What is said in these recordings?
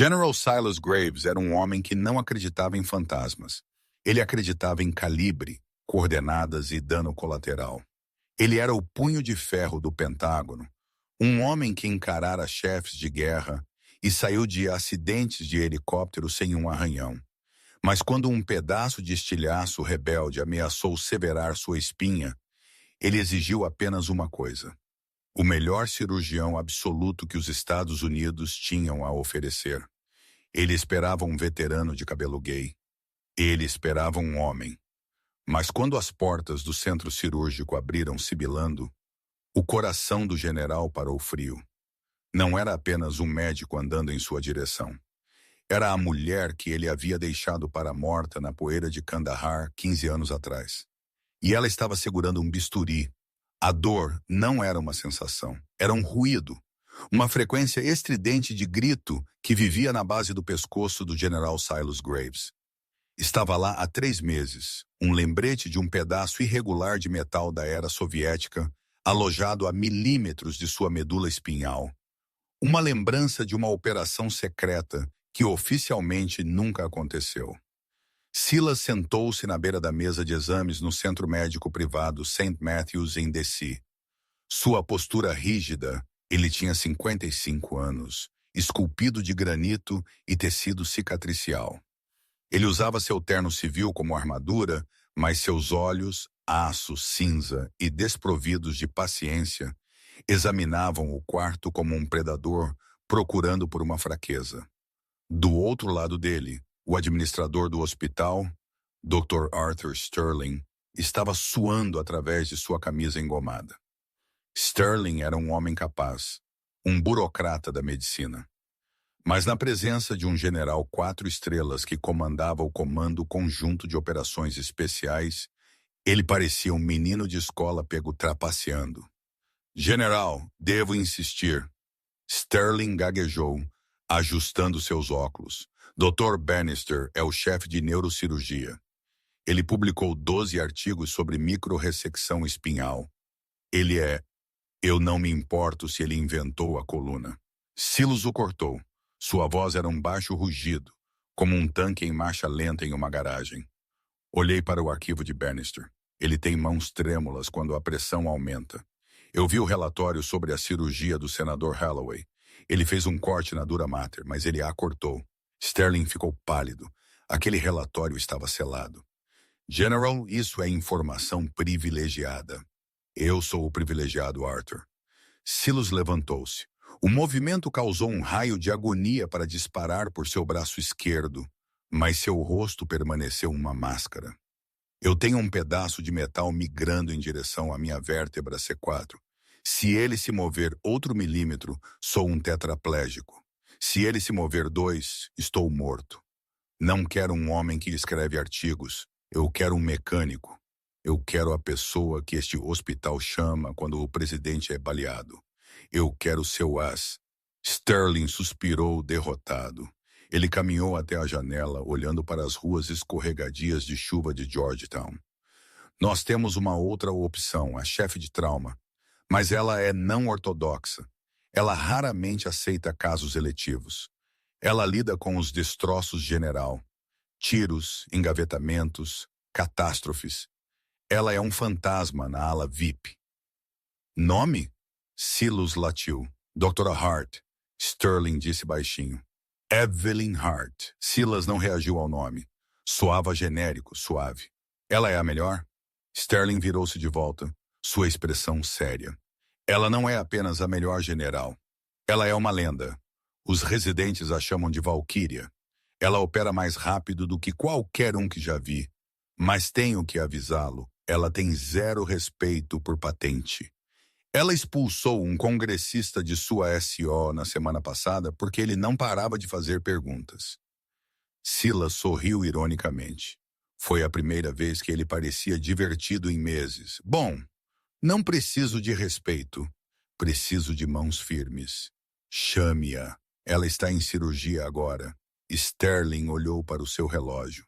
General Silas Graves era um homem que não acreditava em fantasmas. Ele acreditava em calibre, coordenadas e dano colateral. Ele era o punho de ferro do Pentágono, um homem que encarara chefes de guerra e saiu de acidentes de helicóptero sem um arranhão. Mas quando um pedaço de estilhaço rebelde ameaçou severar sua espinha, ele exigiu apenas uma coisa: o melhor cirurgião absoluto que os Estados Unidos tinham a oferecer. Ele esperava um veterano de cabelo gay. Ele esperava um homem. Mas quando as portas do centro cirúrgico abriram sibilando, o coração do general parou frio. Não era apenas um médico andando em sua direção. Era a mulher que ele havia deixado para morta na poeira de Kandahar 15 anos atrás. E ela estava segurando um bisturi. A dor não era uma sensação, era um ruído. Uma frequência estridente de grito que vivia na base do pescoço do General Silas Graves. Estava lá há 3 meses, um lembrete de um pedaço irregular de metal da era soviética, alojado a milímetros de sua medula espinhal. Uma lembrança de uma operação secreta que oficialmente nunca aconteceu. Silas sentou-se na beira da mesa de exames no centro médico privado St. Matthews em DC. Sua postura rígida, ele tinha 55 anos, esculpido de granito e tecido cicatricial. Ele usava seu terno civil como armadura, mas seus olhos, aço, cinza e desprovidos de paciência, examinavam o quarto como um predador procurando por uma fraqueza. Do outro lado dele, o administrador do hospital, Dr. Arthur Sterling, estava suando através de sua camisa engomada. Sterling era um homem capaz, um burocrata da medicina. Mas na presença de um general 4 estrelas que comandava o Comando Conjunto de Operações Especiais, ele parecia um menino de escola pego trapaceando. General, devo insistir. Sterling gaguejou, ajustando seus óculos. Dr. Bannister é o chefe de neurocirurgia. Ele publicou 12 artigos sobre microrressecção espinhal. Eu não me importo se ele inventou a coluna. Silas o cortou. Sua voz era um baixo rugido, como um tanque em marcha lenta em uma garagem. Olhei para o arquivo de Bannister. Ele tem mãos trêmulas quando a pressão aumenta. Eu vi o relatório sobre a cirurgia do senador Holloway. Ele fez um corte na dura mater, mas ele a cortou. Sterling ficou pálido. Aquele relatório estava selado. General, isso é informação privilegiada. Eu sou o privilegiado, Arthur. Silas levantou-se. O movimento causou um raio de agonia para disparar por seu braço esquerdo, mas seu rosto permaneceu uma máscara. Eu tenho um pedaço de metal migrando em direção à minha vértebra C4. Se ele se mover outro milímetro, sou um tetraplégico. Se ele se mover 2, estou morto. Não quero um homem que escreve artigos. Eu quero um mecânico. Eu quero a pessoa que este hospital chama quando o presidente é baleado. Eu quero seu as. Sterling suspirou derrotado. Ele caminhou até a janela, olhando para as ruas escorregadias de chuva de Georgetown. Nós temos uma outra opção, a chefe de trauma. Mas ela é não ortodoxa. Ela raramente aceita casos eletivos. Ela lida com os destroços general. Tiros, engavetamentos, catástrofes. Ela é um fantasma na ala VIP. Nome? Silas latiu. Doutora Hart. Sterling disse baixinho. Evelyn Hart. Silas não reagiu ao nome. Soava genérico, suave. Ela é a melhor? Sterling virou-se de volta, sua expressão séria. Ela não é apenas a melhor general. Ela é uma lenda. Os residentes a chamam de Valkyria. Ela opera mais rápido do que qualquer um que já vi. Mas tenho que avisá-lo, ela tem 0 respeito por patente. Ela expulsou um congressista de sua SO na semana passada porque ele não parava de fazer perguntas. Silas sorriu ironicamente. Foi a primeira vez que ele parecia divertido em meses. Bom, não preciso de respeito. Preciso de mãos firmes. Chame-a. Ela está em cirurgia agora. Sterling olhou para o seu relógio.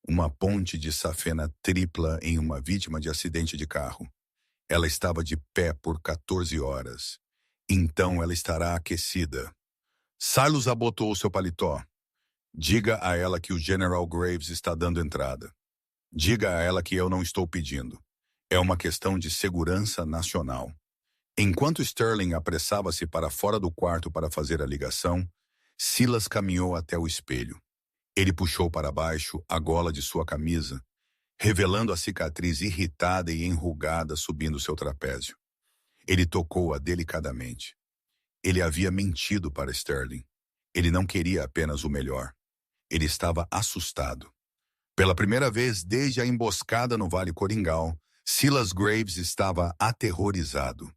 Uma ponte de safena tripla em uma vítima de acidente de carro. Ela estava de pé por 14 horas. Então ela estará aquecida. Silas abotoou seu paletó. Diga a ela que o General Graves está dando entrada. Diga a ela que eu não estou pedindo. É uma questão de segurança nacional. Enquanto Sterling apressava-se para fora do quarto para fazer a ligação, Silas caminhou até o espelho. Ele puxou para baixo a gola de sua camisa, revelando a cicatriz irritada e enrugada subindo seu trapézio. Ele tocou-a delicadamente. Ele havia mentido para Sterling. Ele não queria apenas o melhor. Ele estava assustado. Pela primeira vez desde a emboscada no Vale Coringal, Silas Graves estava aterrorizado.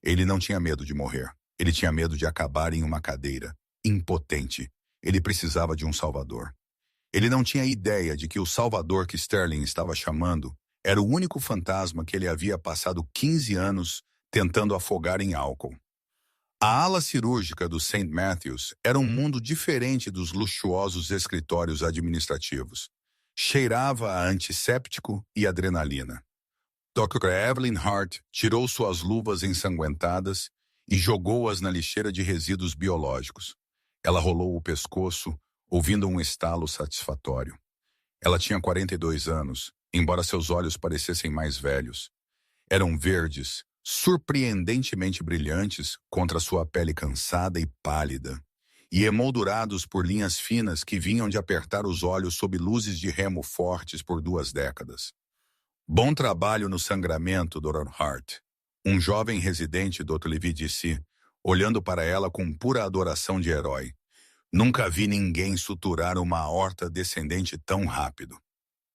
Ele não tinha medo de morrer. Ele tinha medo de acabar em uma cadeira, impotente. Ele precisava de um salvador. Ele não tinha ideia de que o salvador que Sterling estava chamando era o único fantasma que ele havia passado 15 anos tentando afogar em álcool. A ala cirúrgica do St. Matthews era um mundo diferente dos luxuosos escritórios administrativos. Cheirava a antisséptico e adrenalina. Dr. Evelyn Hart tirou suas luvas ensanguentadas e jogou-as na lixeira de resíduos biológicos. Ela rolou o pescoço, ouvindo um estalo satisfatório. Ela tinha 42 anos, embora seus olhos parecessem mais velhos. Eram verdes, surpreendentemente brilhantes contra sua pele cansada e pálida, e emoldurados por linhas finas que vinham de apertar os olhos sob luzes de remo fortes por 2 décadas. Bom trabalho no sangramento, Dr. Hart. Um jovem residente, Dr. Levy disse, olhando para ela com pura adoração de herói. Nunca vi ninguém suturar uma aorta descendente tão rápido.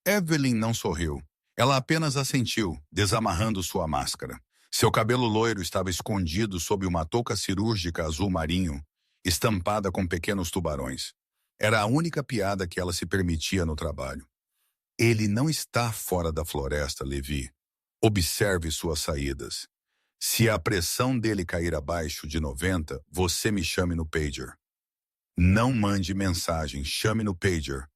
Evelyn não sorriu. Ela apenas assentiu, desamarrando sua máscara. Seu cabelo loiro estava escondido sob uma touca cirúrgica azul marinho, estampada com pequenos tubarões. Era a única piada que ela se permitia no trabalho. Ele não está fora da floresta, Levi. Observe suas saídas. Se a pressão dele cair abaixo de 90, você me chame no pager. Não mande mensagem, chame no pager.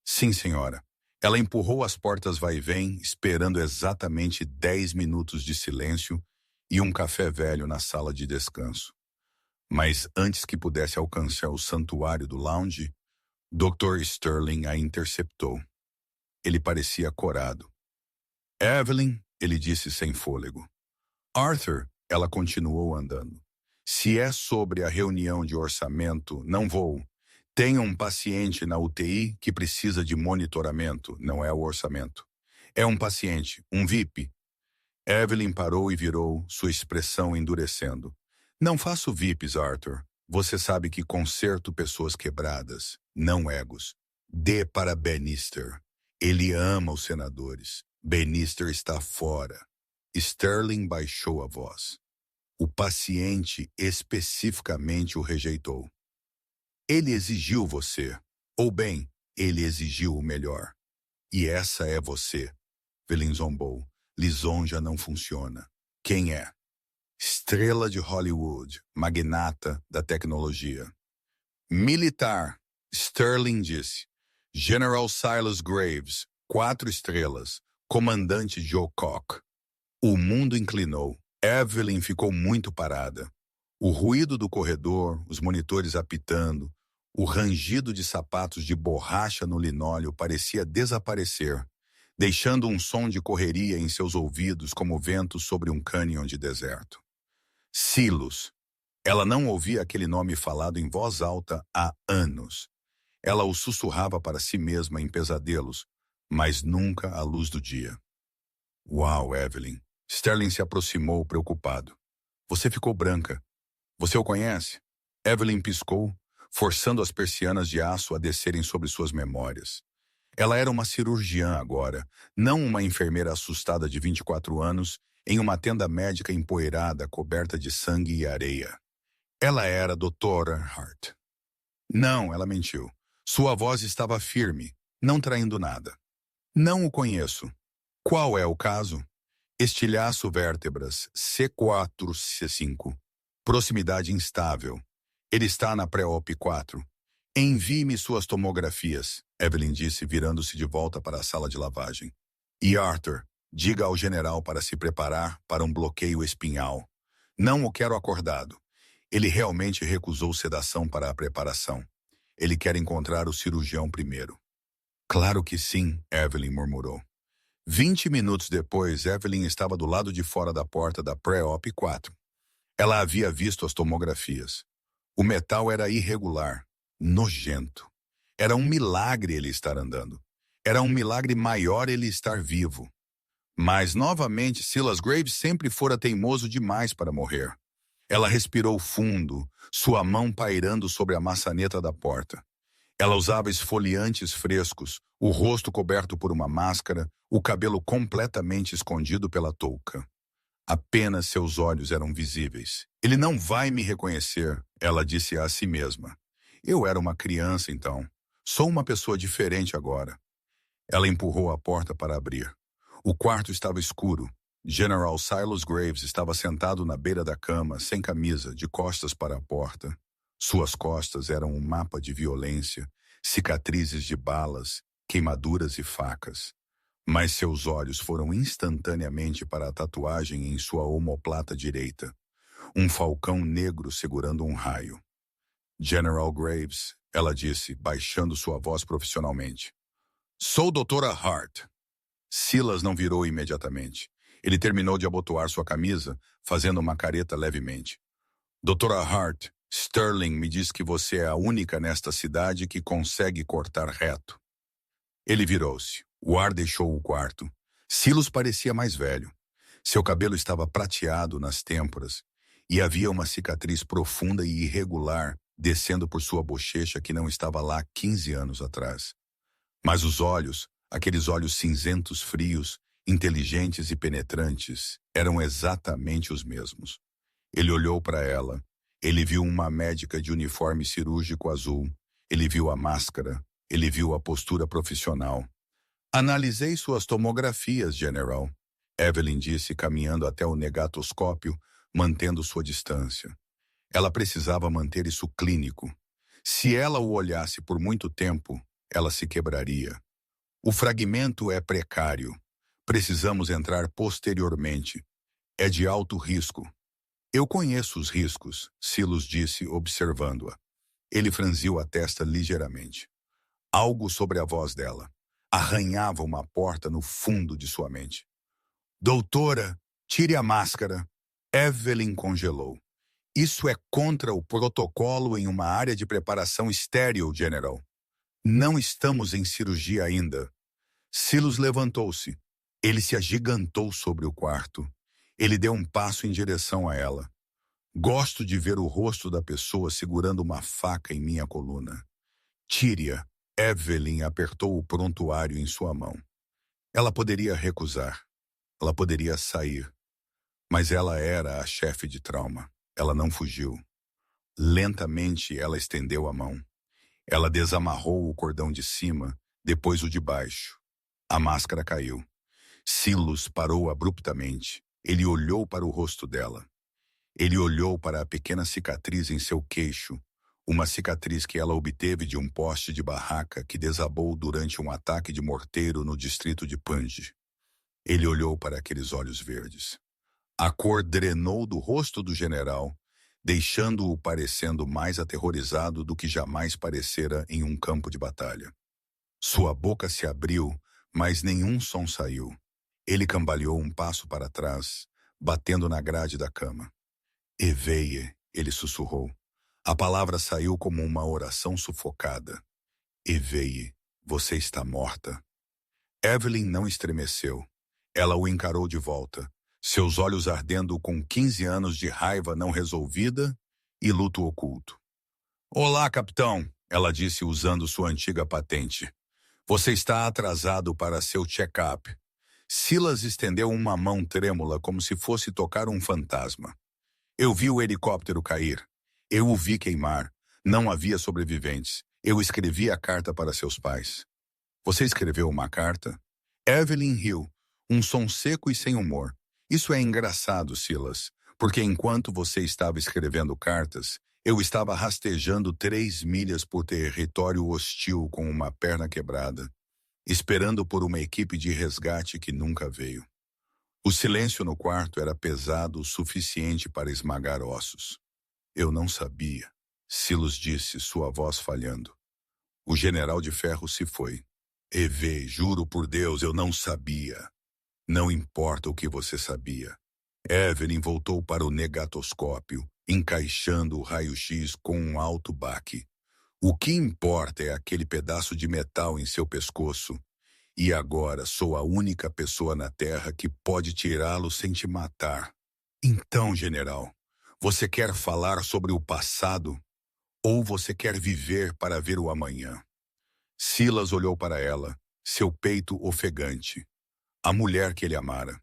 Sim, senhora. Ela empurrou as portas vai e vem, esperando exatamente 10 minutos de silêncio e um café velho na sala de descanso. Mas antes que pudesse alcançar o santuário do lounge, Dr. Sterling a interceptou. Ele parecia corado. Evelyn, ele disse sem fôlego. Arthur, ela continuou andando. Se é sobre a reunião de orçamento, não vou. Tenho um paciente na UTI que precisa de monitoramento, não é o orçamento. É um paciente, um VIP. Evelyn parou e virou, sua expressão endurecendo. Não faço VIPs, Arthur. Você sabe que conserto pessoas quebradas, não egos. Dê para Bannister. Ele ama os senadores. Bannister está fora. Sterling baixou a voz. O paciente especificamente o rejeitou. Ele exigiu você. Ou bem, ele exigiu o melhor. E essa é você. Evelyn zombou. Lisonja não funciona. Quem é? Estrela de Hollywood, magnata da tecnologia. Militar, Sterling disse. General Silas Graves, 4 estrelas. Comandante Joe Koch. O mundo inclinou. Evelyn ficou muito parada. O ruído do corredor, os monitores apitando, o rangido de sapatos de borracha no linóleo parecia desaparecer, deixando um som de correria em seus ouvidos como vento sobre um cânion de deserto. Silas. Ela não ouvia aquele nome falado em voz alta há anos. Ela o sussurrava para si mesma em pesadelos, mas nunca à luz do dia. Uau, Evelyn. Sterling se aproximou, preocupado. Você ficou branca. Você o conhece? Evelyn piscou, forçando as persianas de aço a descerem sobre suas memórias. Ela era uma cirurgiã agora, não uma enfermeira assustada de 24 anos, em uma tenda médica empoeirada, coberta de sangue e areia. Ela era a Dra. Hart. Não, ela mentiu. Sua voz estava firme, não traindo nada. Não o conheço. Qual é o caso? Estilhaço vértebras, C4, C5. Proximidade instável. Ele está na pré-op 4. Envie-me suas tomografias, Evelyn disse, virando-se de volta para a sala de lavagem. E Arthur, diga ao general para se preparar para um bloqueio espinhal. Não o quero acordado. Ele realmente recusou sedação para a preparação. Ele quer encontrar o cirurgião primeiro. Claro que sim, Evelyn murmurou. 20 minutos depois, Evelyn estava do lado de fora da porta da Pré-Op 4. Ela havia visto as tomografias. O metal era irregular, nojento. Era um milagre ele estar andando. Era um milagre maior ele estar vivo. Mas, novamente, Silas Graves sempre fora teimoso demais para morrer. Ela respirou fundo, sua mão pairando sobre a maçaneta da porta. Ela usava esfoliantes frescos, o rosto coberto por uma máscara, o cabelo completamente escondido pela touca. Apenas seus olhos eram visíveis. Ele não vai me reconhecer, ela disse a si mesma. Eu era uma criança então. Sou uma pessoa diferente agora. Ela empurrou a porta para abrir. O quarto estava escuro. General Silas Graves estava sentado na beira da cama, sem camisa, de costas para a porta. Suas costas eram um mapa de violência, cicatrizes de balas, queimaduras e facas. Mas seus olhos foram instantaneamente para a tatuagem em sua omoplata direita. Um falcão negro segurando um raio. General Graves, ela disse, baixando sua voz profissionalmente. Sou Doutora Hart. Silas não virou imediatamente. Ele terminou de abotoar sua camisa, fazendo uma careta levemente. Doutora Hart, Sterling me diz que você é a única nesta cidade que consegue cortar reto. Ele virou-se. O ar deixou o quarto. Silas parecia mais velho. Seu cabelo estava prateado nas têmporas e havia uma cicatriz profunda e irregular descendo por sua bochecha que não estava lá 15 anos atrás. Mas os olhos, aqueles olhos cinzentos frios, inteligentes e penetrantes, eram exatamente os mesmos. Ele olhou para ela. Ele viu uma médica de uniforme cirúrgico azul. Ele viu a máscara. Ele viu a postura profissional. Analisei suas tomografias, General. Evelyn disse, caminhando até o negatoscópio, mantendo sua distância. Ela precisava manter isso clínico. Se ela o olhasse por muito tempo, ela se quebraria. O fragmento é precário. Precisamos entrar posteriormente. É de alto risco. Eu conheço os riscos, Silas disse, observando-a. Ele franziu a testa ligeiramente. Algo sobre a voz dela arranhava uma porta no fundo de sua mente. Doutora, tire a máscara. Evelyn congelou. Isso é contra o protocolo em uma área de preparação estéril, General. Não estamos em cirurgia ainda. Silas levantou-se. Ele se agigantou sobre o quarto. Ele deu um passo em direção a ela. Gosto de ver o rosto da pessoa segurando uma faca em minha coluna. Tire-a. Evelyn apertou o prontuário em sua mão. Ela poderia recusar. Ela poderia sair. Mas ela era a chefe de trauma. Ela não fugiu. Lentamente, ela estendeu a mão. Ela desamarrou o cordão de cima, depois o de baixo. A máscara caiu. Silas parou abruptamente. Ele olhou para o rosto dela. Ele olhou para a pequena cicatriz em seu queixo, uma cicatriz que ela obteve de um poste de barraca que desabou durante um ataque de morteiro no distrito de Panji. Ele olhou para aqueles olhos verdes. A cor drenou do rosto do general, deixando-o parecendo mais aterrorizado do que jamais parecera em um campo de batalha. Sua boca se abriu, mas nenhum som saiu. Ele cambaleou um passo para trás, batendo na grade da cama. Eveie, ele sussurrou. A palavra saiu como uma oração sufocada. Eveie, você está morta. Evelyn não estremeceu. Ela o encarou de volta, seus olhos ardendo com 15 anos de raiva não resolvida e luto oculto. Olá, capitão, ela disse usando sua antiga patente. Você está atrasado para seu check-up. Silas estendeu uma mão trêmula como se fosse tocar um fantasma. Eu vi o helicóptero cair. Eu o vi queimar. Não havia sobreviventes. Eu escrevi a carta para seus pais. Você escreveu uma carta? Evelyn riu, um som seco e sem humor. Isso é engraçado, Silas, porque enquanto você estava escrevendo cartas, eu estava rastejando 3 milhas por território hostil com uma perna quebrada, esperando por uma equipe de resgate que nunca veio. O silêncio no quarto era pesado o suficiente para esmagar ossos. Eu não sabia, Silas disse, sua voz falhando. O general de ferro se foi. Evê, juro por Deus, eu não sabia. Não importa o que você sabia. Evelyn voltou para o negatoscópio, encaixando o raio-x com um alto baque. O que importa é aquele pedaço de metal em seu pescoço. E agora sou a única pessoa na Terra que pode tirá-lo sem te matar. Então, general, você quer falar sobre o passado ou você quer viver para ver o amanhã? Silas olhou para ela, seu peito ofegante. A mulher que ele amara.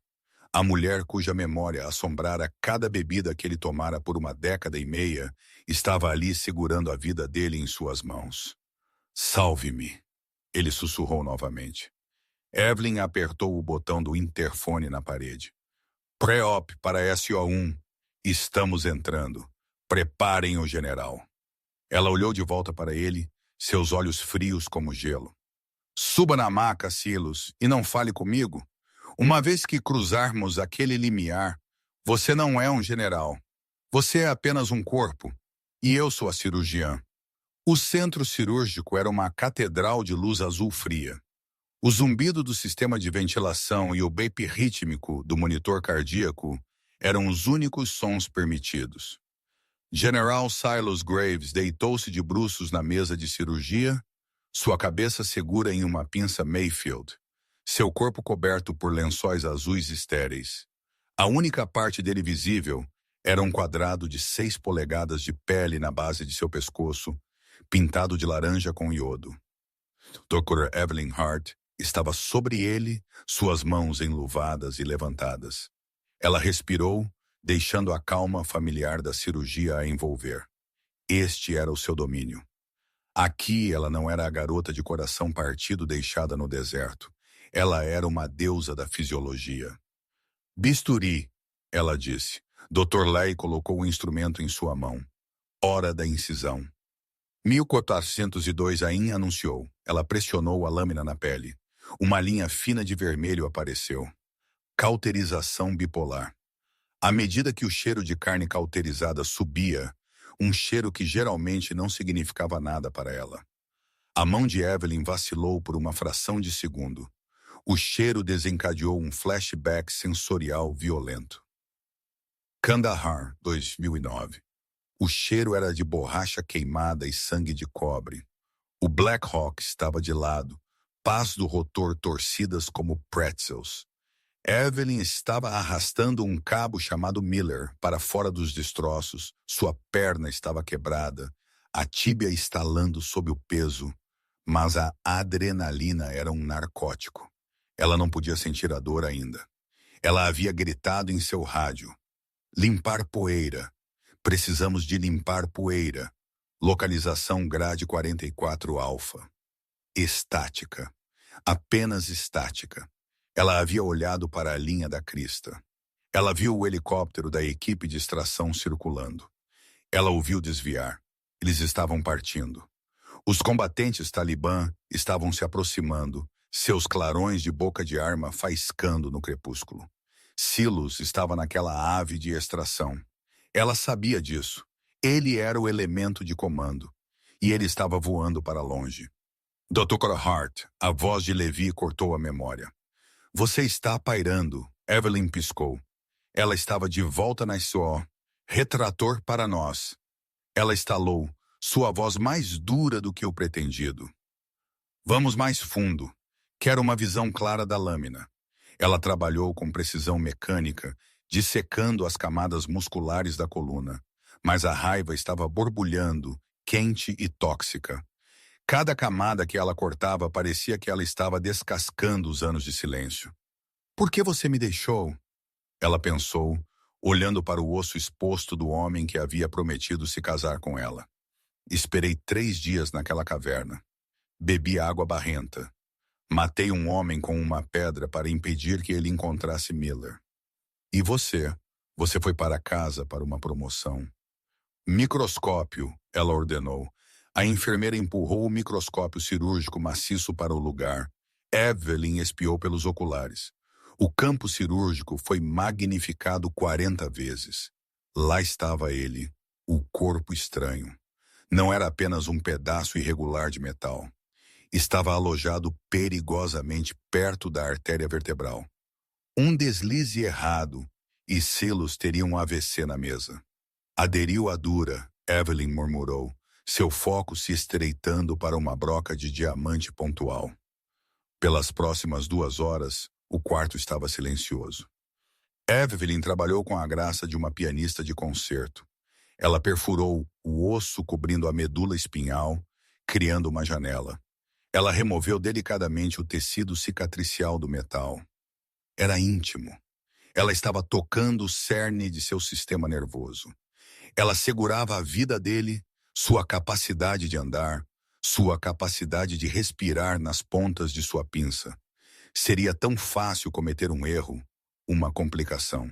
A mulher cuja memória assombrara cada bebida que ele tomara por uma década e meia estava ali segurando a vida dele em suas mãos. Salve-me, ele sussurrou novamente. Evelyn apertou o botão do interfone na parede. Pré-op para SO1. Estamos entrando. Preparem o general. Ela olhou de volta para ele, seus olhos frios como gelo. Suba na maca, Silas, e não fale comigo. Uma vez que cruzarmos aquele limiar, você não é um general. Você é apenas um corpo. E eu sou a cirurgiã. O centro cirúrgico era uma catedral de luz azul fria. O zumbido do sistema de ventilação e o beep rítmico do monitor cardíaco eram os únicos sons permitidos. General Silas Graves deitou-se de bruços na mesa de cirurgia, sua cabeça segura em uma pinça Mayfield, seu corpo coberto por lençóis azuis estéreis. A única parte dele visível era um quadrado de 6 polegadas de pele na base de seu pescoço, pintado de laranja com iodo. Dr. Evelyn Hart estava sobre ele, suas mãos enluvadas e levantadas. Ela respirou, deixando a calma familiar da cirurgia a envolver. Este era o seu domínio. Aqui ela não era a garota de coração partido deixada no deserto. Ela era uma deusa da fisiologia. Bisturi, ela disse. Dr. Lay colocou o instrumento em sua mão. Hora da incisão. 1402 AIM anunciou. Ela pressionou a lâmina na pele. Uma linha fina de vermelho apareceu. Cauterização bipolar. À medida que o cheiro de carne cauterizada subia, um cheiro que geralmente não significava nada para ela. A mão de Evelyn vacilou por uma fração de segundo. O cheiro desencadeou um flashback sensorial violento. Kandahar, 2009. O cheiro era de borracha queimada e sangue de cobre. O Black Hawk estava de lado, pás do rotor torcidas como pretzels. Evelyn estava arrastando um cabo chamado Miller para fora dos destroços. Sua perna estava quebrada, a tíbia estalando sob o peso, mas a adrenalina era um narcótico. Ela não podia sentir a dor ainda. Ela havia gritado em seu rádio. Limpar poeira. Precisamos de limpar poeira. Localização grade 44 alfa. Estática. Apenas estática. Ela havia olhado para a linha da crista. Ela viu o helicóptero da equipe de extração circulando. Ela o viu desviar. Eles estavam partindo. Os combatentes talibã estavam se aproximando, seus clarões de boca de arma faiscando no crepúsculo. Silas estava naquela ave de extração. Ela sabia disso. Ele era o elemento de comando. E ele estava voando para longe. Dr. Hart, a voz de Levi cortou a memória. Você está pairando, Evelyn piscou. Ela estava de volta na SO. Retrator para nós. Ela estalou, sua voz mais dura do que o pretendido. Vamos mais fundo. Quero uma visão clara da lâmina. Ela trabalhou com precisão mecânica, dissecando as camadas musculares da coluna. Mas a raiva estava borbulhando, quente e tóxica. Cada camada que ela cortava parecia que ela estava descascando os anos de silêncio. Por que você me deixou? Ela pensou, olhando para o osso exposto do homem que havia prometido se casar com ela. Esperei 3 dias naquela caverna. Bebi água barrenta. Matei um homem com uma pedra para impedir que ele encontrasse Miller. E você? Você foi para casa para uma promoção. Microscópio, ela ordenou. A enfermeira empurrou o microscópio cirúrgico maciço para o lugar. Evelyn espiou pelos oculares. O campo cirúrgico foi magnificado 40 vezes. Lá estava ele, o corpo estranho. Não era apenas um pedaço irregular de metal. Estava alojado perigosamente perto da artéria vertebral. Um deslize errado e Silas teria um AVC na mesa. Aderiu à dura, Evelyn murmurou, seu foco se estreitando para uma broca de diamante pontual. Pelas próximas 2 horas, o quarto estava silencioso. Evelyn trabalhou com a graça de uma pianista de concerto. Ela perfurou o osso cobrindo a medula espinhal, criando uma janela. Ela removeu delicadamente o tecido cicatricial do metal. Era íntimo. Ela estava tocando o cerne de seu sistema nervoso. Ela segurava a vida dele, sua capacidade de andar, sua capacidade de respirar nas pontas de sua pinça. Seria tão fácil cometer um erro, uma complicação.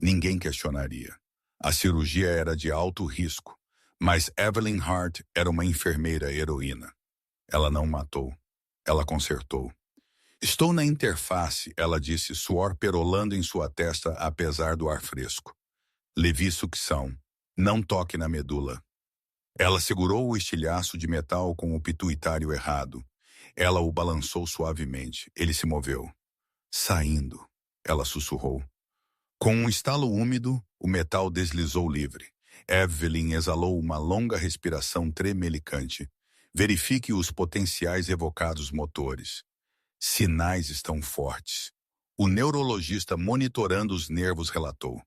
Ninguém questionaria. A cirurgia era de alto risco, mas Evelyn Hart era uma enfermeira heroína. Ela não matou. Ela consertou. Estou na interface, ela disse, suor perolando em sua testa apesar do ar fresco. Levi sucção. Não toque na medula. Ela segurou o estilhaço de metal com o pituitário errado. Ela o balançou suavemente. Ele se moveu. Saindo, ela sussurrou. Com um estalo úmido, o metal deslizou livre. Evelyn exalou uma longa respiração tremelicante. Verifique os potenciais evocados motores. Sinais estão fortes. O neurologista monitorando os nervos relatou.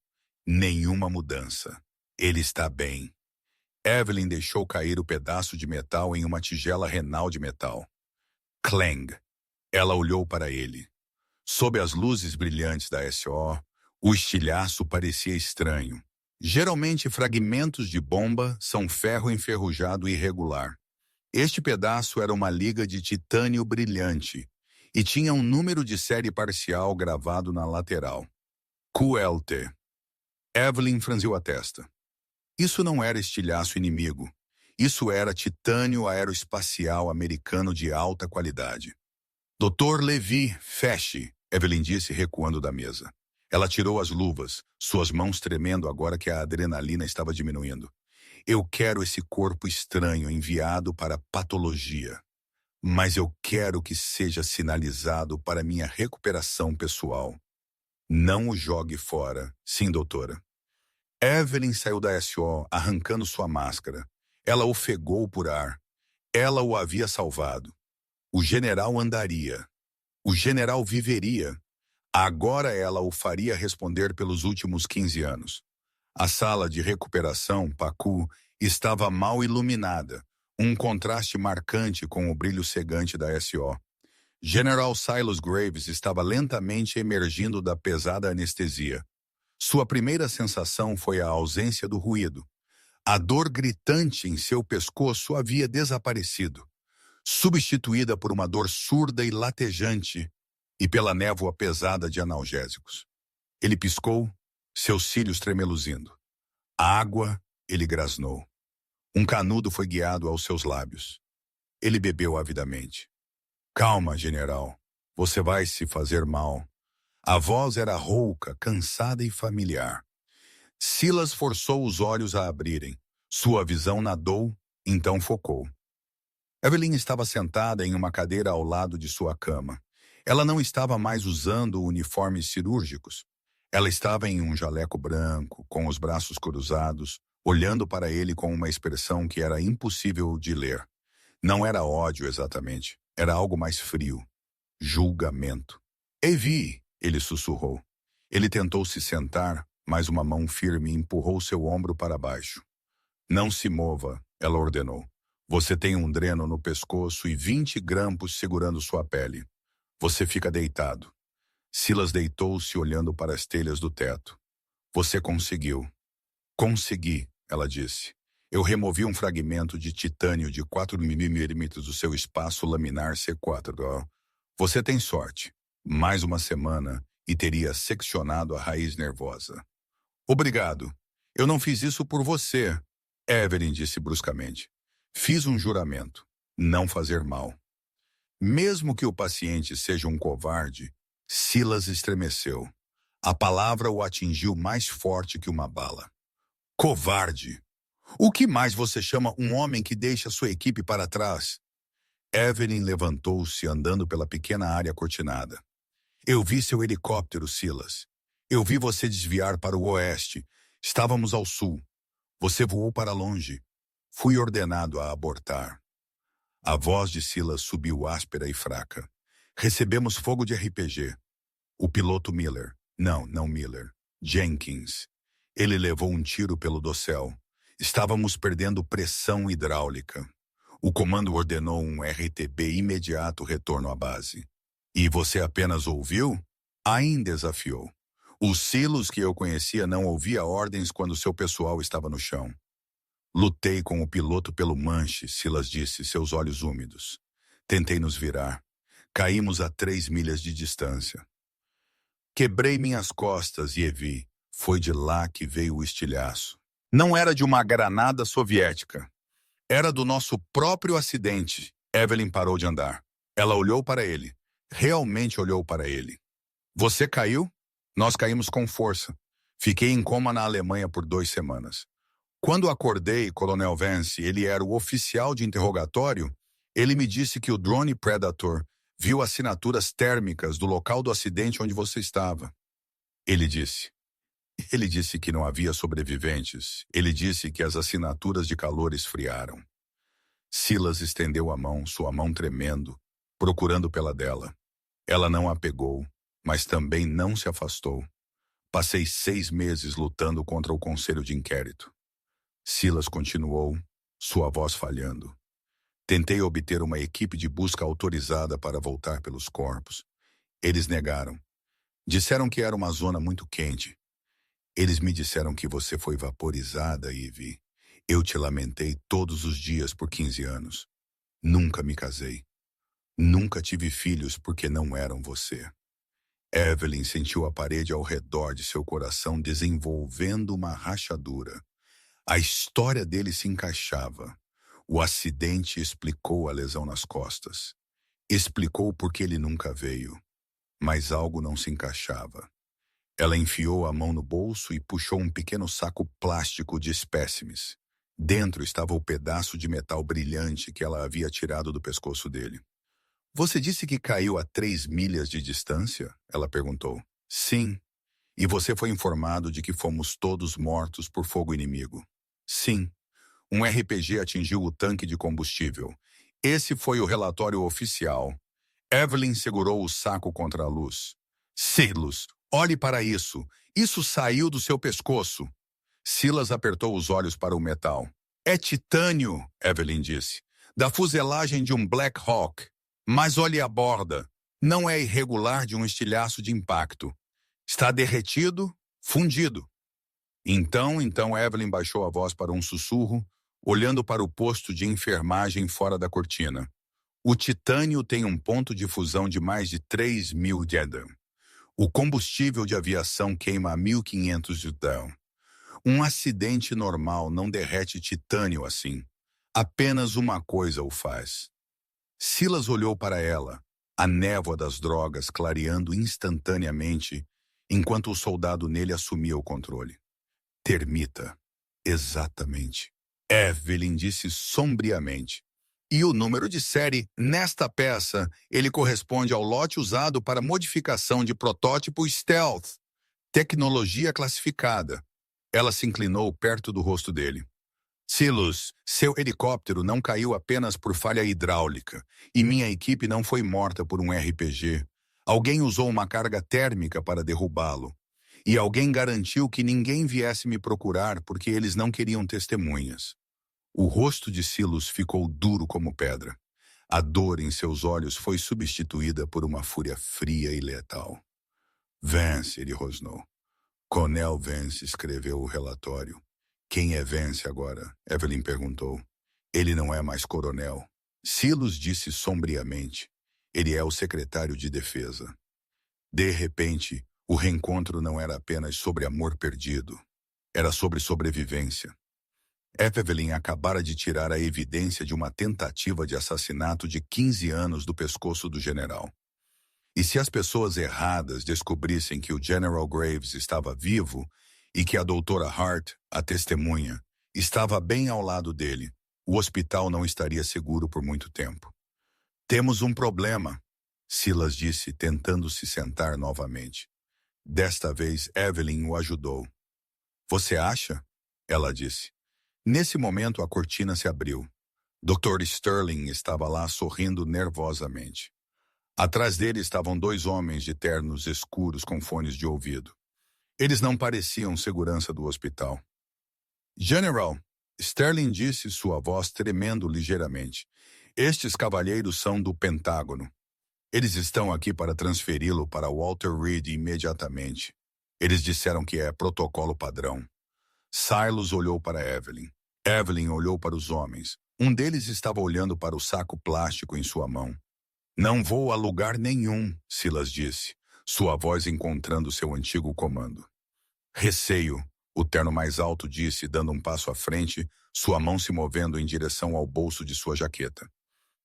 Nenhuma mudança. Ele está bem. Evelyn deixou cair o pedaço de metal em uma tigela renal de metal. Clang. Ela olhou para ele. Sob as luzes brilhantes da SO, o estilhaço parecia estranho. Geralmente, fragmentos de bomba são ferro enferrujado irregular. Este pedaço era uma liga de titânio brilhante e tinha um número de série parcial gravado na lateral. QLT. Evelyn franziu a testa. Isso não era estilhaço inimigo. Isso era titânio aeroespacial americano de alta qualidade. Dr. Levi, feche, Evelyn disse recuando da mesa. Ela tirou as luvas, suas mãos tremendo agora que a adrenalina estava diminuindo. Eu quero esse corpo estranho enviado para patologia. Mas eu quero que seja sinalizado para minha recuperação pessoal. Não o jogue fora. Sim, doutora. Evelyn saiu da SO, arrancando sua máscara. Ela ofegou por ar. Ela o havia salvado. O general andaria. O general viveria. Agora ela o faria responder pelos últimos 15 anos. A sala de recuperação, Pacu, estava mal iluminada, um contraste marcante com o brilho cegante da SO. General Silas Graves estava lentamente emergindo da pesada anestesia. Sua primeira sensação foi a ausência do ruído. A dor gritante em seu pescoço havia desaparecido, substituída por uma dor surda e latejante e pela névoa pesada de analgésicos. Ele piscou, seus cílios tremeluzindo. A água, ele grasnou. Um canudo foi guiado aos seus lábios. Ele bebeu avidamente. Calma, general. Você vai se fazer mal. A voz era rouca, cansada e familiar. Silas forçou os olhos a abrirem. Sua visão nadou, então focou. Evelyn estava sentada em uma cadeira ao lado de sua cama. Ela não estava mais usando uniformes cirúrgicos. Ela estava em um jaleco branco, com os braços cruzados, olhando para ele com uma expressão que era impossível de ler. Não era ódio exatamente, era algo mais frio. Julgamento. Evi, ele sussurrou. Ele tentou se sentar, mas uma mão firme empurrou seu ombro para baixo. Não se mova, ela ordenou. Você tem um dreno no pescoço e 20 grampos segurando sua pele. Você fica deitado. Silas deitou-se olhando para as telhas do teto. Você conseguiu. Consegui, ela disse. Eu removi um fragmento de titânio de 4 milímetros do seu espaço laminar C4. Você tem sorte. Mais uma semana e teria seccionado a raiz nervosa. Obrigado. Eu não fiz isso por você, Evelyn disse bruscamente. Fiz um juramento. Não fazer mal. Mesmo que o paciente seja um covarde, Silas estremeceu. A palavra o atingiu mais forte que uma bala. Covarde! O que mais você chama um homem que deixa sua equipe para trás? Evelyn levantou-se andando pela pequena área cortinada. Eu vi seu helicóptero, Silas. Eu vi você desviar para o oeste. Estávamos ao sul. Você voou para longe. Fui ordenado a abortar. A voz de Silas subiu áspera e fraca. Recebemos fogo de RPG. O piloto Miller. Não Miller. Jenkins. Ele levou um tiro pelo dossel. Estávamos perdendo pressão hidráulica. O comando ordenou um RTB imediato retorno à base. E você apenas ouviu? Ainda desafiou. O Silas que eu conhecia não ouvia ordens quando seu pessoal estava no chão. Lutei com o piloto pelo manche, Silas disse, seus olhos úmidos. Tentei nos virar. Caímos a 3 milhas de distância. Quebrei minhas costas e vi. Foi de lá que veio o estilhaço. Não era de uma granada soviética. Era do nosso próprio acidente. Evelyn parou de andar. Ela olhou para ele. Realmente olhou para ele. Você caiu? Nós caímos com força. Fiquei em coma na Alemanha por 2 semanas. Quando acordei, Coronel Vance, ele era o oficial de interrogatório, ele me disse que o drone Predator viu assinaturas térmicas do local do acidente onde você estava. Ele disse que não havia sobreviventes. Ele disse que as assinaturas de calor esfriaram. Silas estendeu a mão, sua mão tremendo, procurando pela dela. Ela não a pegou, mas também não se afastou. Passei 6 meses lutando contra o conselho de inquérito. Silas continuou, sua voz falhando. Tentei obter uma equipe de busca autorizada para voltar pelos corpos. Eles negaram. Disseram que era uma zona muito quente. Eles me disseram que você foi vaporizada, Ivy. Eu te lamentei todos os dias por 15 anos. Nunca me casei. Nunca tive filhos porque não eram você. Evelyn sentiu a parede ao redor de seu coração desenvolvendo uma rachadura. A história dele se encaixava. O acidente explicou a lesão nas costas. Explicou por que ele nunca veio. Mas algo não se encaixava. Ela enfiou a mão no bolso e puxou um pequeno saco plástico de espécimes. Dentro estava o pedaço de metal brilhante que ela havia tirado do pescoço dele. Você disse que caiu a 3 milhas de distância? Ela perguntou. Sim. E você foi informado de que fomos todos mortos por fogo inimigo. Sim. Um RPG atingiu o tanque de combustível. Esse foi o relatório oficial. Evelyn segurou o saco contra a luz. Silas, olhe para isso. Isso saiu do seu pescoço. Silas apertou os olhos para o metal. É titânio, Evelyn disse. Da fuselagem de um Black Hawk. Mas olhe a borda. Não é irregular de um estilhaço de impacto. Está derretido, fundido. Então Evelyn baixou a voz para um sussurro, olhando para o posto de enfermagem fora da cortina. O titânio tem um ponto de fusão de mais de 3.000 Jeddah. O combustível de aviação queima a 1.500 Jeddah. Um acidente normal não derrete titânio assim. Apenas uma coisa o faz. Silas olhou para ela, a névoa das drogas clareando instantaneamente, enquanto o soldado nele assumia o controle. Termita. Exatamente. Evelyn disse sombriamente. E o número de série, nesta peça, ele corresponde ao lote usado para modificação de protótipo Stealth. Tecnologia classificada. Ela se inclinou perto do rosto dele. Silas, seu helicóptero não caiu apenas por falha hidráulica, e minha equipe não foi morta por um RPG. Alguém usou uma carga térmica para derrubá-lo. E alguém garantiu que ninguém viesse me procurar porque eles não queriam testemunhas. O rosto de Silas ficou duro como pedra. A dor em seus olhos foi substituída por uma fúria fria e letal. Vance, ele rosnou. Coronel Vance escreveu o relatório. Quem é Vance agora? Evelyn perguntou. Ele não é mais coronel. Silas disse sombriamente. Ele é o secretário de defesa. De repente, o reencontro não era apenas sobre amor perdido. Era sobre sobrevivência. Evelyn acabara de tirar a evidência de uma tentativa de assassinato de 15 anos do pescoço do general. E se as pessoas erradas descobrissem que o General Graves estava vivo e que a doutora Hart, a testemunha, Estava bem ao lado dele. O hospital não estaria seguro por muito tempo. Temos um problema, Silas disse, tentando se sentar novamente. Desta vez, Evelyn o ajudou. Você acha? Ela disse. Nesse momento, a cortina se abriu. Dr. Sterling estava lá sorrindo nervosamente. Atrás dele estavam dois homens de ternos escuros com fones de ouvido. Eles não pareciam segurança do hospital. General, Sterling disse, sua voz tremendo ligeiramente. Estes cavalheiros são do Pentágono. Eles estão aqui para transferi-lo para Walter Reed imediatamente. Eles disseram que é protocolo padrão. Silas olhou para Evelyn. Evelyn olhou para os homens. Um deles estava olhando para o saco plástico em sua mão. Não vou a lugar nenhum, Silas disse, sua voz encontrando seu antigo comando. Receio, o terno mais alto disse, dando um passo à frente, sua mão se movendo em direção ao bolso de sua jaqueta.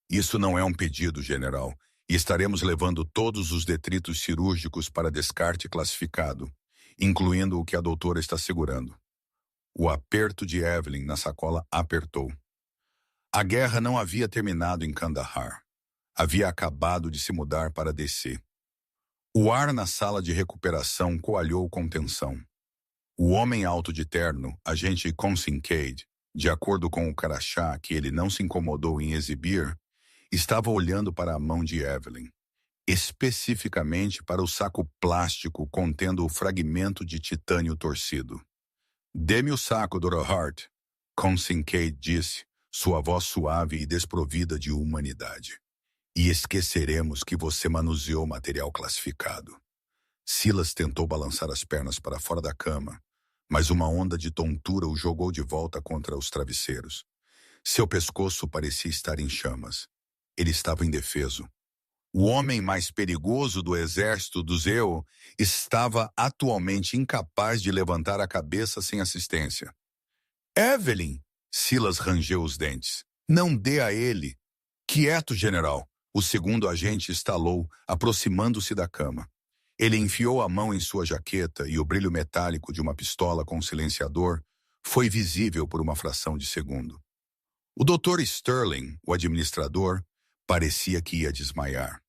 Isso não é um pedido, general, e estaremos levando todos os detritos cirúrgicos para descarte classificado, incluindo o que a doutora está segurando. O aperto de Evelyn na sacola apertou. A guerra não havia terminado em Kandahar. Havia acabado de se mudar para DC. O ar na sala de recuperação coalhou com tensão. O homem alto de terno, agente Kincaid, de acordo com o crachá que ele não se incomodou em exibir, estava olhando para a mão de Evelyn, especificamente para o saco plástico contendo o fragmento de titânio torcido. Dê-me o saco, Dr. Hart, Kincaid disse, sua voz suave e desprovida de humanidade. E esqueceremos que você manuseou material classificado. Silas tentou balançar as pernas para fora da cama, mas uma onda de tontura o jogou de volta contra os travesseiros. Seu pescoço parecia estar em chamas. Ele estava indefeso. O homem mais perigoso do exército do Zeu estava atualmente incapaz de levantar a cabeça sem assistência. Evelyn! Silas rangeu os dentes. Não dê a ele. Quieto, general. O segundo agente estalou, aproximando-se da cama. Ele enfiou a mão em sua jaqueta e o brilho metálico de uma pistola com silenciador foi visível por uma fração de segundo. O Dr. Sterling, o administrador, parecia que ia desmaiar.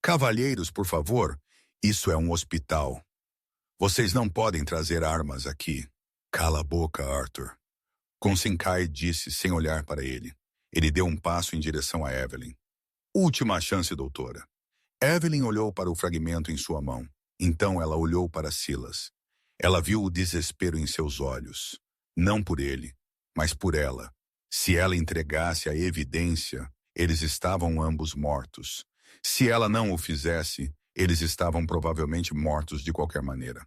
Cavalheiros, por favor, isso é um hospital. Vocês não podem trazer armas aqui. Cala a boca, Arthur. Kincaid disse sem olhar para ele. Ele deu um passo em direção a Evelyn. Última chance, doutora. Evelyn olhou para o fragmento em sua mão. Então ela olhou para Silas. Ela viu o desespero em seus olhos. Não por ele, mas por ela. Se ela entregasse a evidência, eles estavam ambos mortos. Se ela não o fizesse, eles estavam provavelmente mortos de qualquer maneira.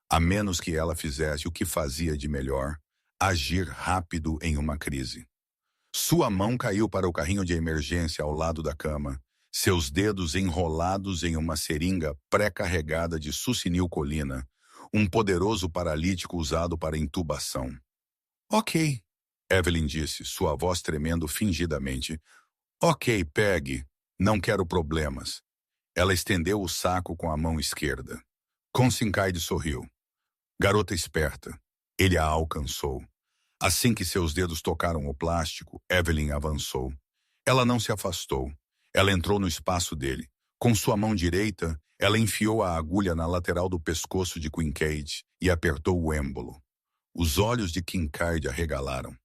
A menos que ela fizesse o que fazia de melhor, agir rápido em uma crise. Sua mão caiu para o carrinho de emergência ao lado da cama, seus dedos enrolados em uma seringa pré-carregada de succinilcolina, um poderoso paralítico usado para intubação. Ok, Evelyn disse, sua voz tremendo fingidamente. Ok, pegue. Não quero problemas. Ela estendeu o saco com a mão esquerda. Kincaid sorriu. Garota esperta. Ele a alcançou. Assim que seus dedos tocaram o plástico, Evelyn avançou. Ela não se afastou. Ela entrou no espaço dele. Com sua mão direita, ela enfiou a agulha na lateral do pescoço de Kincaid e apertou o êmbolo. Os olhos de Kincaid arregalaram.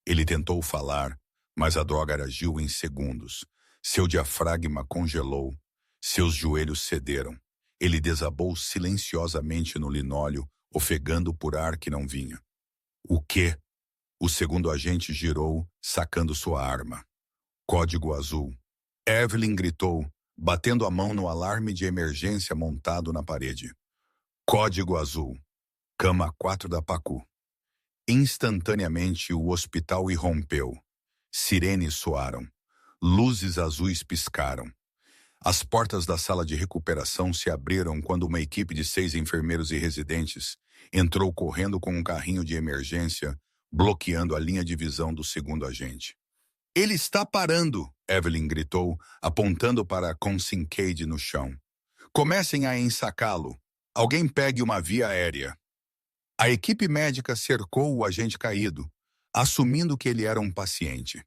Ele tentou falar, mas a droga agiu em segundos. Seu diafragma congelou. Seus joelhos cederam. Ele desabou silenciosamente no linóleo, ofegando por ar que não vinha. O quê? O segundo agente girou, sacando sua arma. Código azul. Evelyn gritou, batendo a mão no alarme de emergência montado na parede. Código azul. Cama 4 da Pacu. Instantaneamente o hospital irrompeu. Sirenes soaram. Luzes azuis piscaram. As portas da sala de recuperação se abriram quando uma equipe de 6 enfermeiros e residentes entrou correndo com um carrinho de emergência, bloqueando a linha de visão do segundo agente. Ele está parando, Evelyn gritou, apontando para Kincaid no chão. Comecem a ensacá-lo. Alguém pegue uma via aérea. A equipe médica cercou o agente caído. assumindo que ele era um paciente.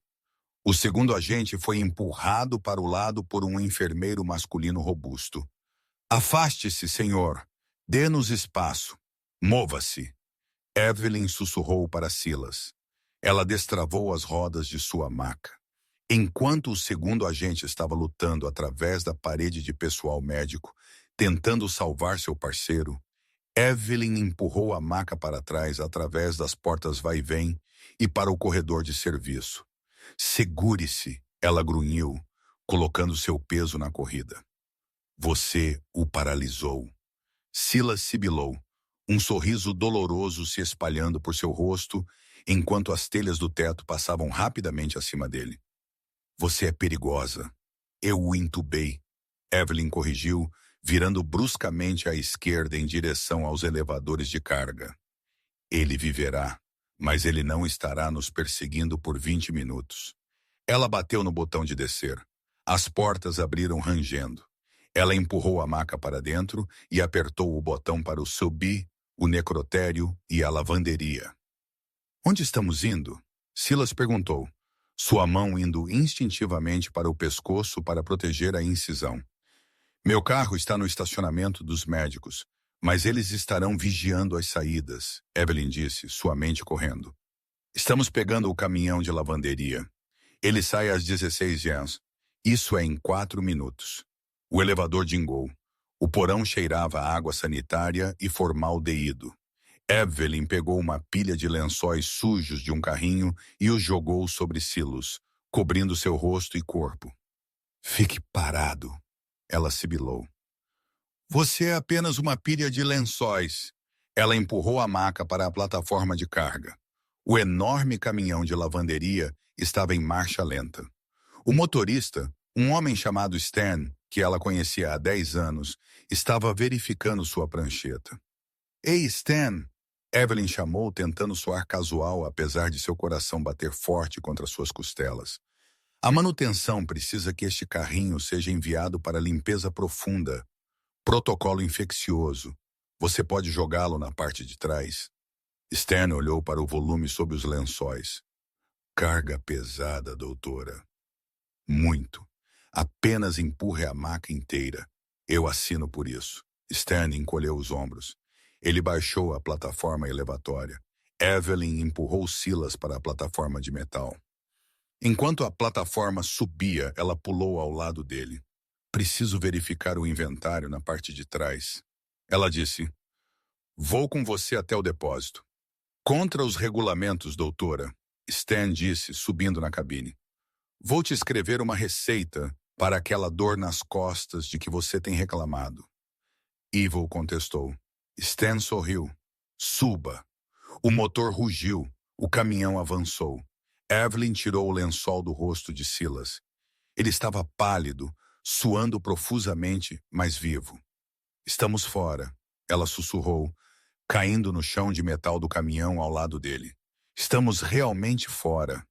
O segundo agente foi empurrado para o lado por um enfermeiro masculino robusto. Afaste-se, senhor. Dê-nos espaço. Mova-se. Evelyn sussurrou para Silas. Ela destravou as rodas de sua maca. Enquanto o segundo agente estava lutando através da parede de pessoal médico, tentando salvar seu parceiro, Evelyn empurrou a maca para trás através das portas vai-vem e para o corredor de serviço. Segure-se, ela grunhiu, colocando seu peso na corrida. Você o paralisou. Silas sibilou, um sorriso doloroso se espalhando por seu rosto, enquanto as telhas do teto passavam rapidamente acima dele. Você é perigosa. Eu o entubei. Evelyn corrigiu, virando bruscamente à esquerda em direção aos elevadores de carga. Ele viverá, mas ele não estará nos perseguindo por 20 minutos. Ela bateu no botão de descer. As portas abriram rangendo. Ela empurrou a maca para dentro e apertou o botão para o subir, o necrotério e a lavanderia. Onde estamos indo? Silas perguntou, sua mão indo instintivamente para o pescoço para proteger a incisão. Meu carro está no estacionamento dos médicos, mas eles estarão vigiando as saídas, Evelyn disse, sua mente correndo. Estamos pegando o caminhão de lavanderia. Ele sai às 16 horas. Isso é em 4 minutos. O elevador dingou. O porão cheirava a água sanitária e formaldeído. Evelyn pegou uma pilha de lençóis sujos de um carrinho e os jogou sobre Silas, cobrindo seu rosto e corpo. Fique parado, ela sibilou. Você é apenas uma pilha de lençóis. Ela empurrou a maca para a plataforma de carga. O enorme caminhão de lavanderia estava em marcha lenta. O motorista, um homem chamado Stan, que ela conhecia há 10 anos, estava verificando sua prancheta. Ei, Stan! Evelyn chamou, tentando soar casual, apesar de seu coração bater forte contra suas costelas. A manutenção precisa que este carrinho seja enviado para limpeza profunda. Protocolo infeccioso. Você pode jogá-lo na parte de trás? Stan olhou para o volume sob os lençóis. Carga pesada, doutora. Muito. Apenas empurre a maca inteira. Eu assino por isso. Stan encolheu os ombros. Ele baixou a plataforma elevatória. Evelyn empurrou Silas para a plataforma de metal. Enquanto a plataforma subia, ela pulou ao lado dele. Preciso verificar o inventário na parte de trás. Ela disse, vou com você até o depósito. Contra os regulamentos, doutora, Stan disse, subindo na cabine. Vou te escrever uma receita para aquela dor nas costas de que você tem reclamado. Evil contestou. Stan sorriu. Suba. O motor rugiu. O caminhão avançou. Evelyn tirou o lençol do rosto de Silas. Ele estava pálido, suando profusamente, mas vivo. Estamos fora, ela sussurrou, caindo no chão de metal do caminhão ao lado dele. Estamos realmente fora.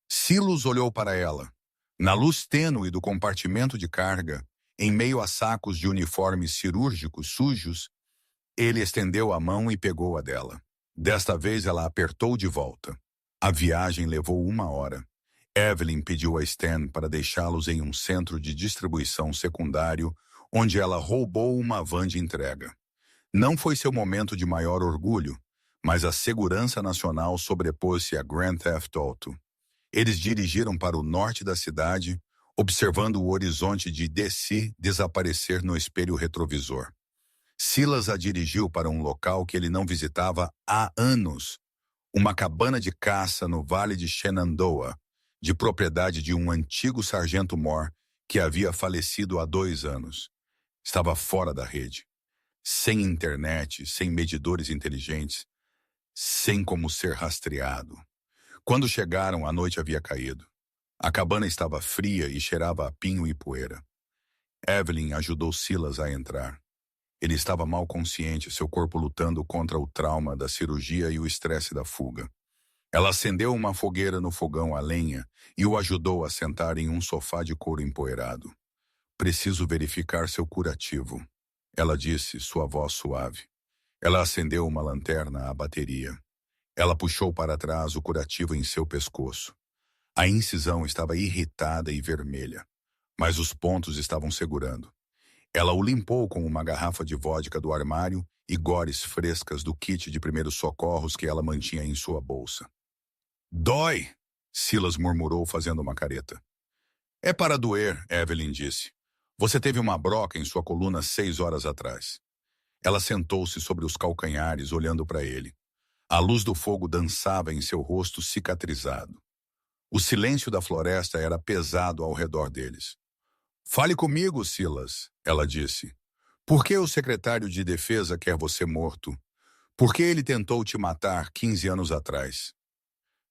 Silas olhou para ela. Na luz tênue do compartimento de carga, em meio a sacos de uniformes cirúrgicos sujos, ele estendeu a mão e pegou a dela. Desta vez ela apertou de volta. A viagem levou 1 hora. Evelyn pediu a Stan para deixá-los em um centro de distribuição secundário, onde ela roubou uma van de entrega. Não foi seu momento de maior orgulho, mas a segurança nacional sobrepôs-se a Grand Theft Auto. Eles dirigiram para o norte da cidade, observando o horizonte de DC desaparecer no espelho retrovisor. Silas a dirigiu para um local que ele não visitava há anos, uma cabana de caça no Vale de Shenandoah, de propriedade de um antigo sargento Moore que havia falecido há 2 anos. Estava fora da rede, sem internet, sem medidores inteligentes, sem como ser rastreado. Quando chegaram, a noite havia caído. A cabana estava fria e cheirava a pinho e poeira. Evelyn ajudou Silas a entrar. Ele estava mal consciente, seu corpo lutando contra o trauma da cirurgia e o estresse da fuga. Ela acendeu uma fogueira no fogão a lenha e o ajudou a sentar em um sofá de couro empoeirado. Preciso verificar seu curativo, ela disse, sua voz suave. Ela acendeu uma lanterna à bateria. Ela puxou para trás o curativo em seu pescoço. A incisão estava irritada e vermelha, mas os pontos estavam segurando. Ela o limpou com uma garrafa de vodka do armário e gores frescas do kit de primeiros socorros que ela mantinha em sua bolsa. Dói! Silas murmurou fazendo uma careta. É para doer, Evelyn disse. Você teve uma broca em sua coluna 6 horas atrás. Ela sentou-se sobre os calcanhares, olhando para ele. A luz do fogo dançava em seu rosto cicatrizado. O silêncio da floresta era pesado ao redor deles. Fale comigo, Silas, ela disse. Por que o secretário de defesa quer você morto? Por que ele tentou te matar 15 anos atrás?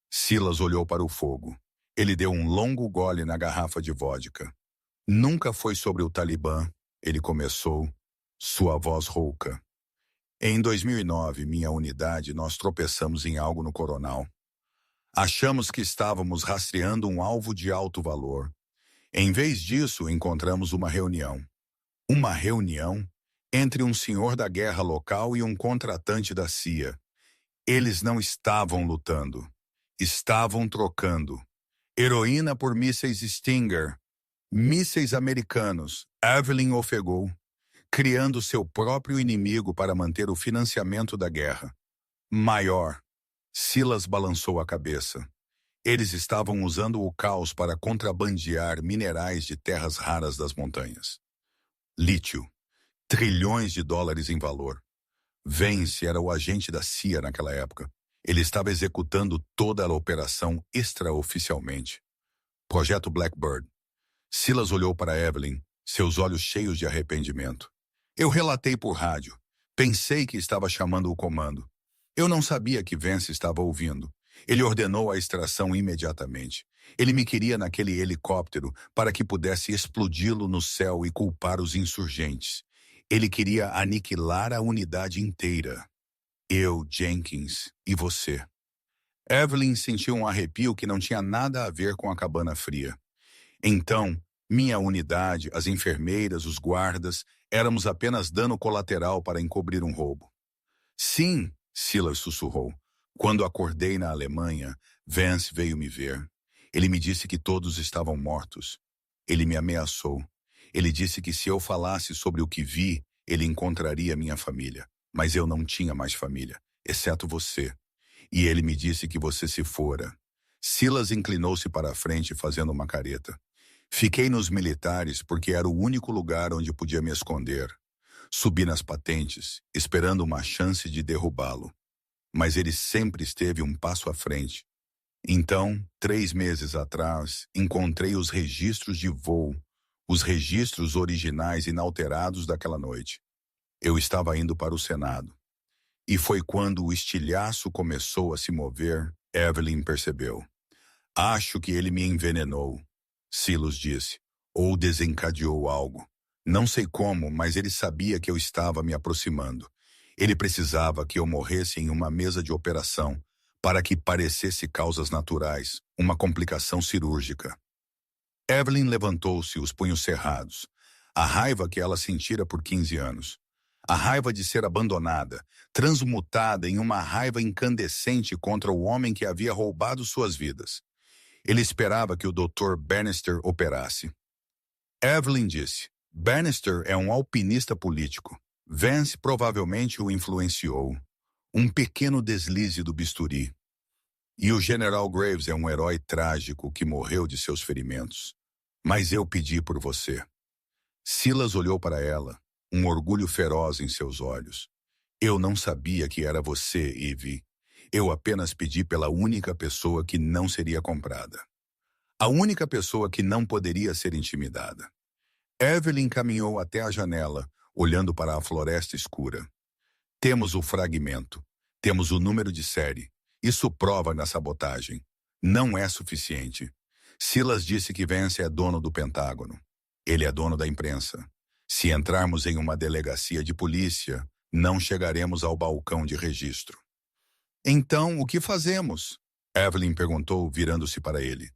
Silas olhou para o fogo. Ele deu um longo gole na garrafa de vodka. Nunca foi sobre o Talibã, ele começou, sua voz rouca. Em 2009, minha unidade, nós tropeçamos em algo no Coronal. Achamos que estávamos rastreando um alvo de alto valor. Em vez disso, encontramos uma reunião. Uma reunião entre um senhor da guerra local e um contratante da CIA. Eles não estavam lutando. Estavam trocando. Heroína por mísseis Stinger. Mísseis americanos. Evelyn ofegou, criando seu próprio inimigo para manter o financiamento da guerra. Maior. Silas balançou a cabeça. Eles estavam usando o caos para contrabandear minerais de terras raras das montanhas. Lítio. Trilhões de dólares em valor. Vance era o agente da CIA naquela época. Ele estava executando toda a operação extraoficialmente. Projeto Blackbird. Silas olhou para Evelyn, seus olhos cheios de arrependimento. Eu relatei por rádio. Pensei que estava chamando o comando. Eu não sabia que Vance estava ouvindo. Ele ordenou a extração imediatamente. Ele me queria naquele helicóptero para que pudesse explodi-lo no céu e culpar os insurgentes. Ele queria aniquilar a unidade inteira. Eu, Jenkins e você. Evelyn sentiu um arrepio que não tinha nada a ver com a cabana fria. Então, minha unidade, as enfermeiras, os guardas, éramos apenas dano colateral para encobrir um roubo. Sim, Silas sussurrou. Quando acordei na Alemanha, Vance veio me ver. Ele me disse que todos estavam mortos. Ele me ameaçou. Ele disse que se eu falasse sobre o que vi, ele encontraria minha família. Mas eu não tinha mais família, exceto você. E ele me disse que você se fora. Silas inclinou-se para a frente fazendo uma careta. Fiquei nos militares porque era o único lugar onde podia me esconder. Subi nas patentes, esperando uma chance de derrubá-lo. Mas ele sempre esteve um passo à frente. Então, 3 meses atrás, encontrei os registros de voo, os registros originais inalterados daquela noite. Eu estava indo para o Senado. E foi quando o estilhaço começou a se mover, Evelyn percebeu. Acho que ele me envenenou, Silas disse, ou desencadeou algo. Não sei como, mas ele sabia que eu estava me aproximando. Ele precisava que eu morresse em uma mesa de operação para que parecesse causas naturais, uma complicação cirúrgica. Evelyn levantou-se, os punhos cerrados. A raiva que ela sentira por 15 anos. A raiva de ser abandonada, transmutada em uma raiva incandescente contra o homem que havia roubado suas vidas. Ele esperava que o Dr. Bannister operasse. Evelyn disse, Bannister é um alpinista político. Vance provavelmente o influenciou. Um pequeno deslize do bisturi. E o General Graves é um herói trágico que morreu de seus ferimentos. Mas eu pedi por você. Silas olhou para ela, um orgulho feroz em seus olhos. Eu não sabia que era você, Eve. Eu apenas pedi pela única pessoa que não seria comprada. A única pessoa que não poderia ser intimidada. Evelyn caminhou até a janela, olhando para a floresta escura. Temos o fragmento. Temos o número de série. Isso prova na sabotagem. Não é suficiente. Silas disse que Vance é dono do Pentágono. Ele é dono da imprensa. Se entrarmos em uma delegacia de polícia, não chegaremos ao balcão de registro. Então, o que fazemos? Evelyn perguntou, virando-se para ele.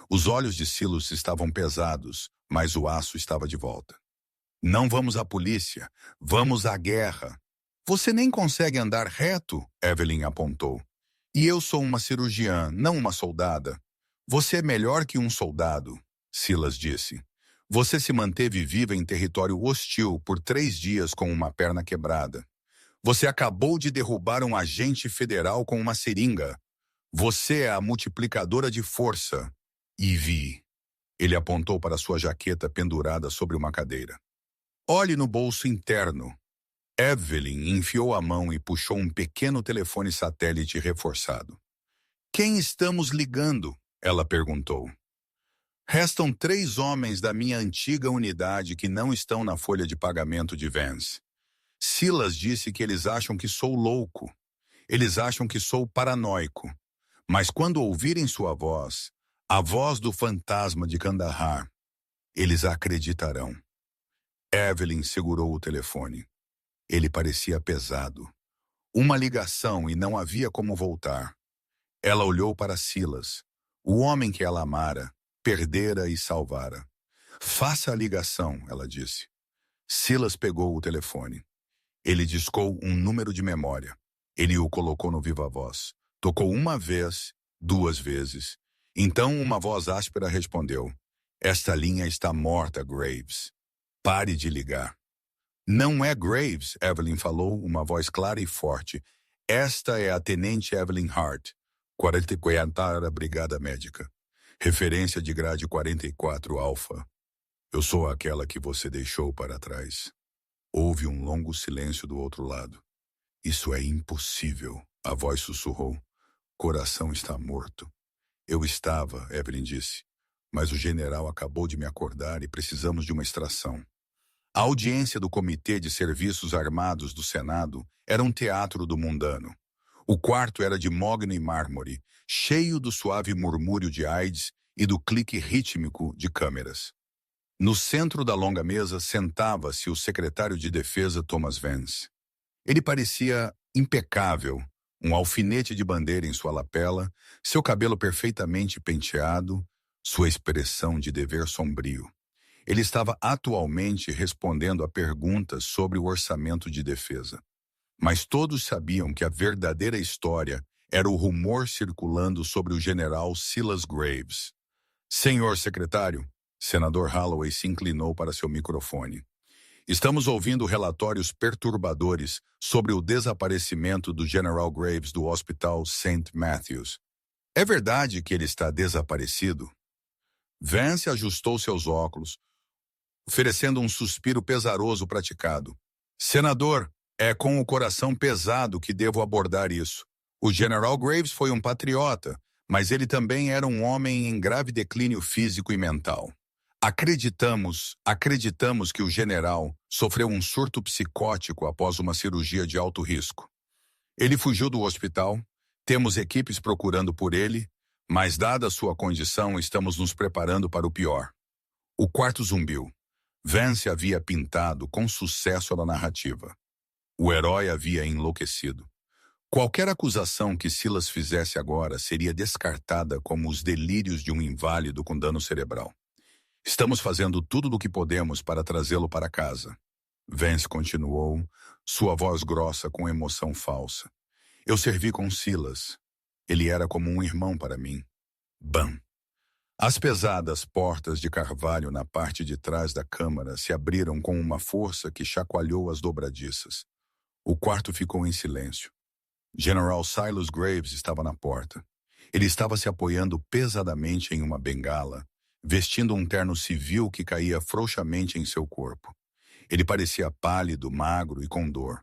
Os olhos de Silas estavam pesados, mas o aço estava de volta. Não vamos à polícia, vamos à guerra. Você nem consegue andar reto, Evelyn apontou. E eu sou uma cirurgiã, não uma soldada. Você é melhor que um soldado, Silas disse. Você se manteve viva em território hostil por 3 dias com uma perna quebrada. Você acabou de derrubar um agente federal com uma seringa. Você é a multiplicadora de força. Ivy. Ele apontou para sua jaqueta pendurada sobre uma cadeira. Olhe no bolso interno. Evelyn enfiou a mão e puxou um pequeno telefone satélite reforçado. Quem estamos ligando? Ela perguntou. Restam 3 homens da minha antiga unidade que não estão na folha de pagamento de Vance. Silas disse que eles acham que sou louco. Eles acham que sou paranoico. Mas quando ouvirem sua voz, a voz do fantasma de Kandahar, eles acreditarão. Evelyn segurou o telefone. Ele parecia pesado. Uma ligação e não havia como voltar. Ela olhou para Silas, o homem que ela amara, perdera e salvara. Faça a ligação, ela disse. Silas pegou o telefone. Ele discou um número de memória. Ele o colocou no viva-voz. Tocou 1 vez, 2 vezes. Então uma voz áspera respondeu. Esta linha está morta, Graves. Pare de ligar. Não é Graves, Evelyn falou, uma voz clara e forte. Esta é a Tenente Evelyn Hart, 44ª Brigada Médica. Referência de grade 44 Alfa. Eu sou aquela que você deixou para trás. Houve um longo silêncio do outro lado. Isso é impossível, a voz sussurrou. Coração está morto. Eu estava, Evelyn disse, mas o general acabou de me acordar e precisamos de uma extração. A audiência do Comitê de Serviços Armados do Senado era um teatro do mundano. O quarto era de mogno e mármore, cheio do suave murmúrio de AIDS e do clique rítmico de câmeras. No centro da longa mesa sentava-se o secretário de Defesa Thomas Vance. Ele parecia impecável, um alfinete de bandeira em sua lapela, seu cabelo perfeitamente penteado, sua expressão de dever sombrio. Ele estava atualmente respondendo a perguntas sobre o orçamento de defesa. Mas todos sabiam que a verdadeira história era o rumor circulando sobre o general Silas Graves. Senhor secretário, senador Holloway se inclinou para seu microfone. Estamos ouvindo relatórios perturbadores sobre o desaparecimento do General Graves do Hospital St. Matthews. É verdade que ele está desaparecido? Vance ajustou seus óculos, oferecendo um suspiro pesaroso praticado. Senador, é com o coração pesado que devo abordar isso. O General Graves foi um patriota, mas ele também era um homem em grave declínio físico e mental. Acreditamos que o general sofreu um surto psicótico após uma cirurgia de alto risco. Ele fugiu do hospital, temos equipes procurando por ele, mas dada sua condição, estamos nos preparando para o pior. O quarto zumbiu. Vance havia pintado com sucesso a narrativa. O herói havia enlouquecido. Qualquer acusação que Silas fizesse agora seria descartada como os delírios de um inválido com dano cerebral. Estamos fazendo tudo o que podemos para trazê-lo para casa. Vance continuou, sua voz grossa com emoção falsa. Eu servi com Silas. Ele era como um irmão para mim. Bam! As pesadas portas de carvalho na parte de trás da câmara se abriram com uma força que chacoalhou as dobradiças. O quarto ficou em silêncio. General Silas Graves estava na porta. Ele estava se apoiando pesadamente em uma bengala, vestindo um terno civil que caía frouxamente em seu corpo. Ele parecia pálido, magro e com dor.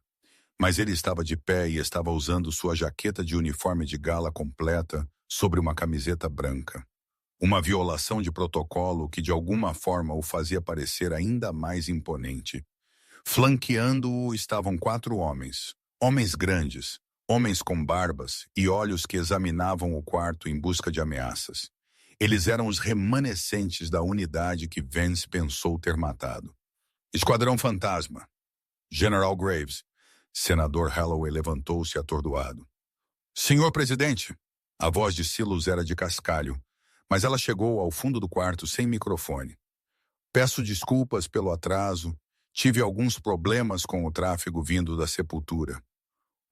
Mas ele estava de pé e estava usando sua jaqueta de uniforme de gala completa sobre uma camiseta branca. Uma violação de protocolo que de alguma forma o fazia parecer ainda mais imponente. Flanqueando-o estavam 4 homens. Homens grandes, homens com barbas e olhos que examinavam o quarto em busca de ameaças. Eles eram os remanescentes da unidade que Vance pensou ter matado. Esquadrão Fantasma. General Graves. Senador Holloway levantou-se atordoado. Senhor presidente. A voz de Silas era de cascalho, mas ela chegou ao fundo do quarto sem microfone. Peço desculpas pelo atraso. Tive alguns problemas com o tráfego vindo da sepultura.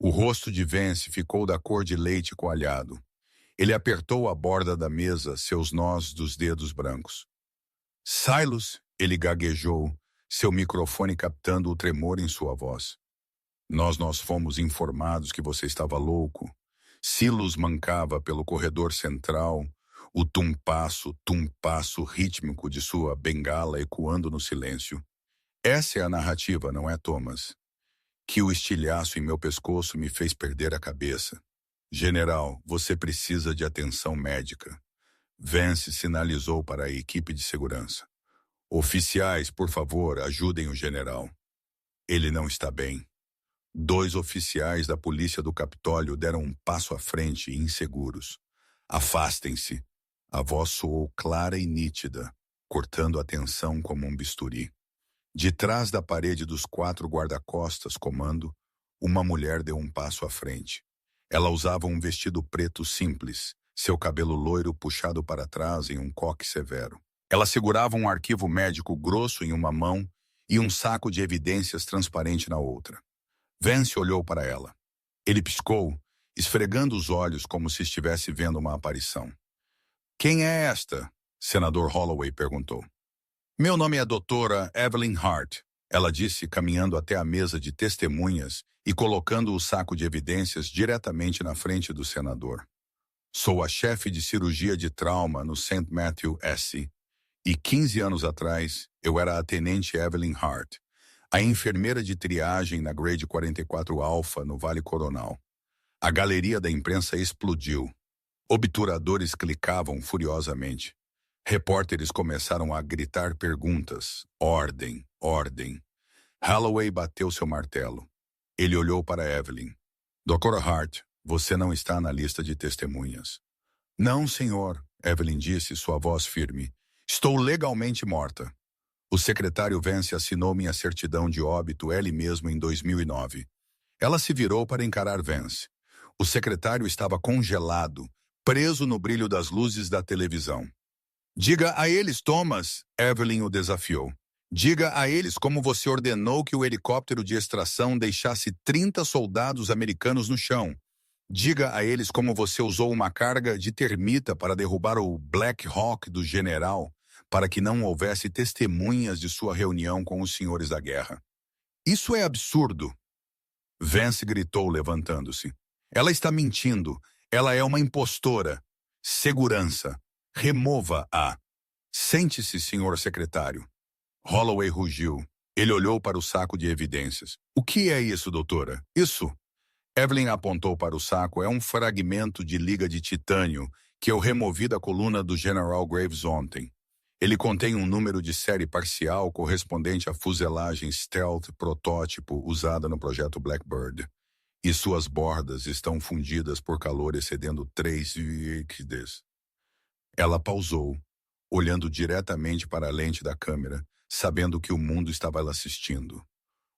O rosto de Vance ficou da cor de leite coalhado. Ele apertou a borda da mesa, seus nós dos dedos brancos. Silas, ele gaguejou, seu microfone captando o tremor em sua voz. Nós fomos informados que você estava louco. Silas mancava pelo corredor central, o tum-passo rítmico de sua bengala ecoando no silêncio. Essa é a narrativa, não é, Thomas? Que o estilhaço em meu pescoço me fez perder a cabeça. General, você precisa de atenção médica. Vance sinalizou para a equipe de segurança. Oficiais, por favor, ajudem o general. Ele não está bem. 2 oficiais da polícia do Capitólio deram um passo à frente, inseguros. Afastem-se. A voz soou clara e nítida, cortando a tensão como um bisturi. De trás da parede dos 4 guarda-costas comando, uma mulher deu um passo à frente. Ela usava um vestido preto simples, seu cabelo loiro puxado para trás em um coque severo. Ela segurava um arquivo médico grosso em uma mão e um saco de evidências transparente na outra. Vance olhou para ela. Ele piscou, esfregando os olhos como se estivesse vendo uma aparição. Quem é esta? Senador Holloway perguntou. Meu nome é doutora Evelyn Hart, ela disse, caminhando até a mesa de testemunhas e colocando o saco de evidências diretamente na frente do senador. Sou a chefe de cirurgia de trauma no St. Matthew S. E 15 anos atrás, eu era a tenente Evelyn Hart, a enfermeira de triagem na Grade 44 Alpha no Vale Coronal. A galeria da imprensa explodiu. Obturadores clicavam furiosamente. Repórteres começaram a gritar perguntas. Ordem, ordem. Holloway bateu seu martelo. Ele olhou para Evelyn. Dra. Hart, você não está na lista de testemunhas. Não, senhor, Evelyn disse, sua voz firme. Estou legalmente morta. O secretário Vance assinou minha certidão de óbito ele mesmo em 2009. Ela se virou para encarar Vance. O secretário estava congelado, preso no brilho das luzes da televisão. Diga a eles, Thomas, Evelyn o desafiou. Diga a eles como você ordenou que o helicóptero de extração deixasse 30 soldados americanos no chão. Diga a eles como você usou uma carga de termita para derrubar o Black Hawk do general, para que não houvesse testemunhas de sua reunião com os senhores da guerra. Isso é absurdo. Vance gritou, levantando-se. Ela está mentindo. Ela é uma impostora. Segurança. Remova-a. Sente-se, senhor secretário. Holloway rugiu. Ele olhou para o saco de evidências. O que é isso, doutora? Isso? Evelyn apontou para o saco. É um fragmento de liga de titânio que eu removi da coluna do General Graves ontem. Ele contém um número de série parcial correspondente à fuselagem stealth protótipo usada no projeto Blackbird. E suas bordas estão fundidas por calor excedendo 3 VX. Ela pausou, olhando diretamente para a lente da câmera, sabendo que o mundo estava lhe assistindo.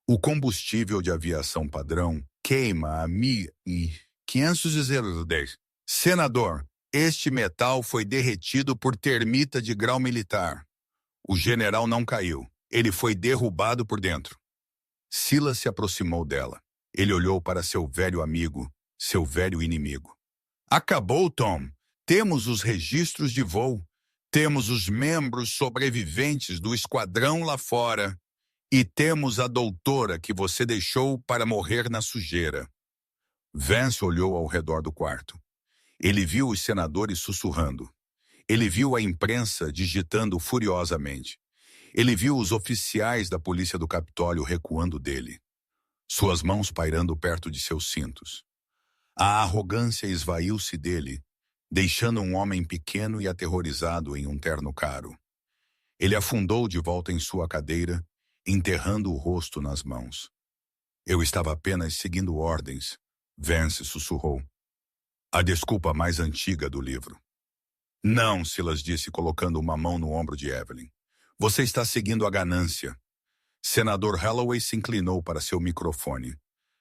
O combustível de aviação padrão queima a 1510. Senador, este metal foi derretido por termita de grau militar. O general não caiu. Ele foi derrubado por dentro. Silas se aproximou dela. Ele olhou para seu velho amigo, seu velho inimigo. Acabou, Tom. Temos os registros de voo. Temos os membros sobreviventes do esquadrão lá fora. E temos a doutora que você deixou para morrer na sujeira. Vance olhou ao redor do quarto. Ele viu os senadores sussurrando. Ele viu a imprensa digitando furiosamente. Ele viu os oficiais da polícia do Capitólio recuando dele. Suas mãos pairando perto de seus cintos. A arrogância esvaiu-se dele, deixando um homem pequeno e aterrorizado em um terno caro. Ele afundou de volta em sua cadeira, enterrando o rosto nas mãos. Eu estava apenas seguindo ordens, Vance sussurrou. A desculpa mais antiga do livro. Não, Silas disse, colocando uma mão no ombro de Evelyn. Você está seguindo a ganância. Senador Holloway se inclinou para seu microfone.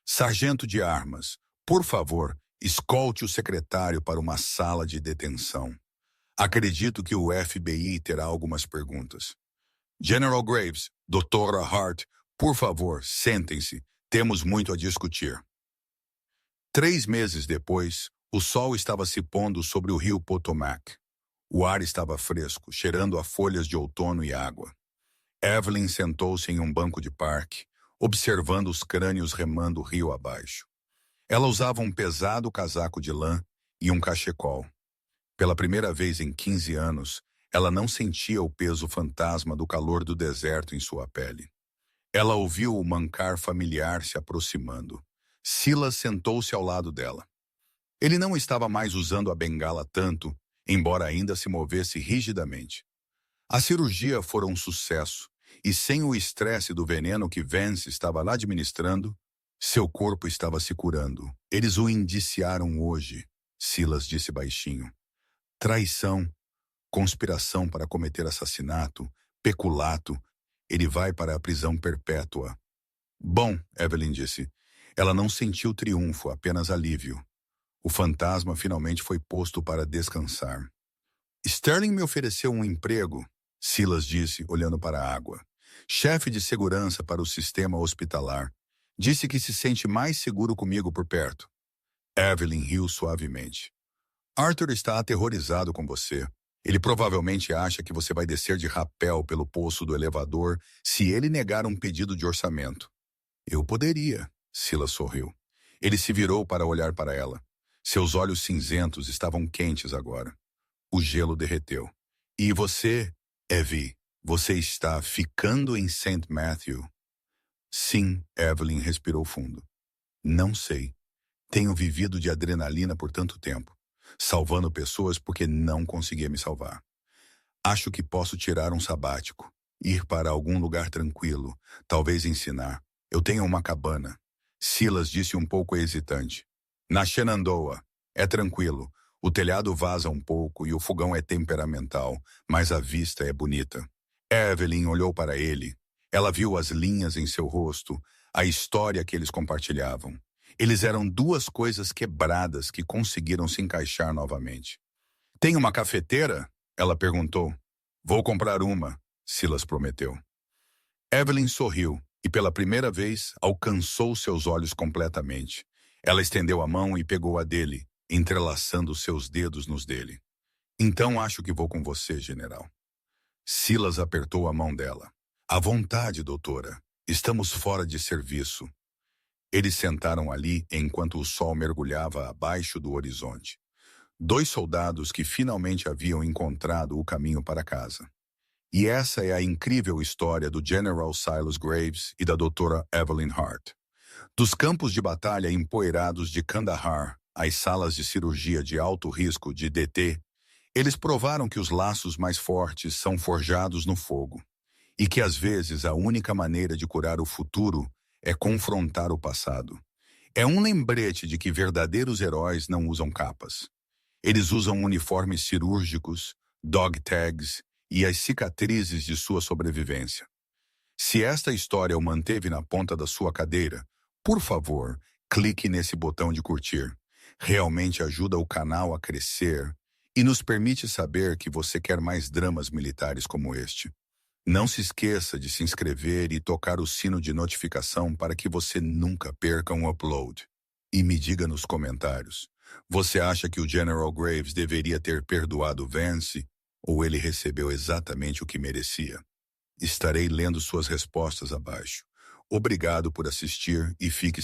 Sargento de armas, por favor, escolte o secretário para uma sala de detenção. Acredito que o FBI terá algumas perguntas. General Graves, Doutora Hart, por favor, sentem-se. Temos muito a discutir. 3 meses depois, o sol estava se pondo sobre o rio Potomac. O ar estava fresco, cheirando a folhas de outono e água. Evelyn sentou-se em um banco de parque, observando os crânios remando o rio abaixo. Ela usava um pesado casaco de lã e um cachecol. Pela primeira vez em 15 anos, ela não sentia o peso fantasma do calor do deserto em sua pele. Ela ouviu o mancar familiar se aproximando. Silas sentou-se ao lado dela. Ele não estava mais usando a bengala tanto, embora ainda se movesse rigidamente. A cirurgia fora um sucesso, e sem o estresse do veneno que Vance estava lá administrando, seu corpo estava se curando. Eles o indiciaram hoje, Silas disse baixinho. Traição, conspiração para cometer assassinato, peculato. Ele vai para a prisão perpétua. Bom, Evelyn disse. Ela não sentiu triunfo, apenas alívio. O fantasma finalmente foi posto para descansar. Sterling me ofereceu um emprego, Silas disse, olhando para a água. Chefe de segurança para o sistema hospitalar. Disse que se sente mais seguro comigo por perto. Evelyn riu suavemente. Arthur está aterrorizado com você. Ele provavelmente acha que você vai descer de rapel pelo poço do elevador se ele negar um pedido de orçamento. Eu poderia, Silas sorriu. Ele se virou para olhar para ela. Seus olhos cinzentos estavam quentes agora. O gelo derreteu. E você, Evie, você está ficando em St. Matthew? Sim, Evelyn respirou fundo. Não sei. Tenho vivido de adrenalina por tanto tempo, salvando pessoas porque não conseguia me salvar. Acho que posso tirar um sabático, ir para algum lugar tranquilo, talvez ensinar. Eu tenho uma cabana. Silas disse um pouco hesitante. Na Shenandoah. É tranquilo. O telhado vaza um pouco e o fogão é temperamental, mas a vista é bonita. Evelyn olhou para ele. Ela viu as linhas em seu rosto, a história que eles compartilhavam. Eles eram duas coisas quebradas que conseguiram se encaixar novamente. Tem uma cafeteira? Ela perguntou. Vou comprar uma, Silas prometeu. Evelyn sorriu e pela primeira vez alcançou seus olhos completamente. Ela estendeu a mão e pegou a dele, entrelaçando seus dedos nos dele. Então acho que vou com você, general. Silas apertou a mão dela. À vontade, doutora. Estamos fora de serviço. Eles sentaram ali enquanto o sol mergulhava abaixo do horizonte. 2 soldados que finalmente haviam encontrado o caminho para casa. E essa é a incrível história do General Silas Graves e da doutora Evelyn Hart. Dos campos de batalha empoeirados de Kandahar às salas de cirurgia de alto risco de DT, eles provaram que os laços mais fortes são forjados no fogo e que às vezes a única maneira de curar o futuro é confrontar o passado. É um lembrete de que verdadeiros heróis não usam capas. Eles usam uniformes cirúrgicos, dog tags e as cicatrizes de sua sobrevivência. Se esta história o manteve na ponta da sua cadeira, por favor, clique nesse botão de curtir. Realmente ajuda o canal a crescer e nos permite saber que você quer mais dramas militares como este. Não se esqueça de se inscrever e tocar o sino de notificação para que você nunca perca um upload. E me diga nos comentários, você acha que o General Graves deveria ter perdoado Vance ou ele recebeu exatamente o que merecia? Estarei lendo suas respostas abaixo. Obrigado por assistir e fique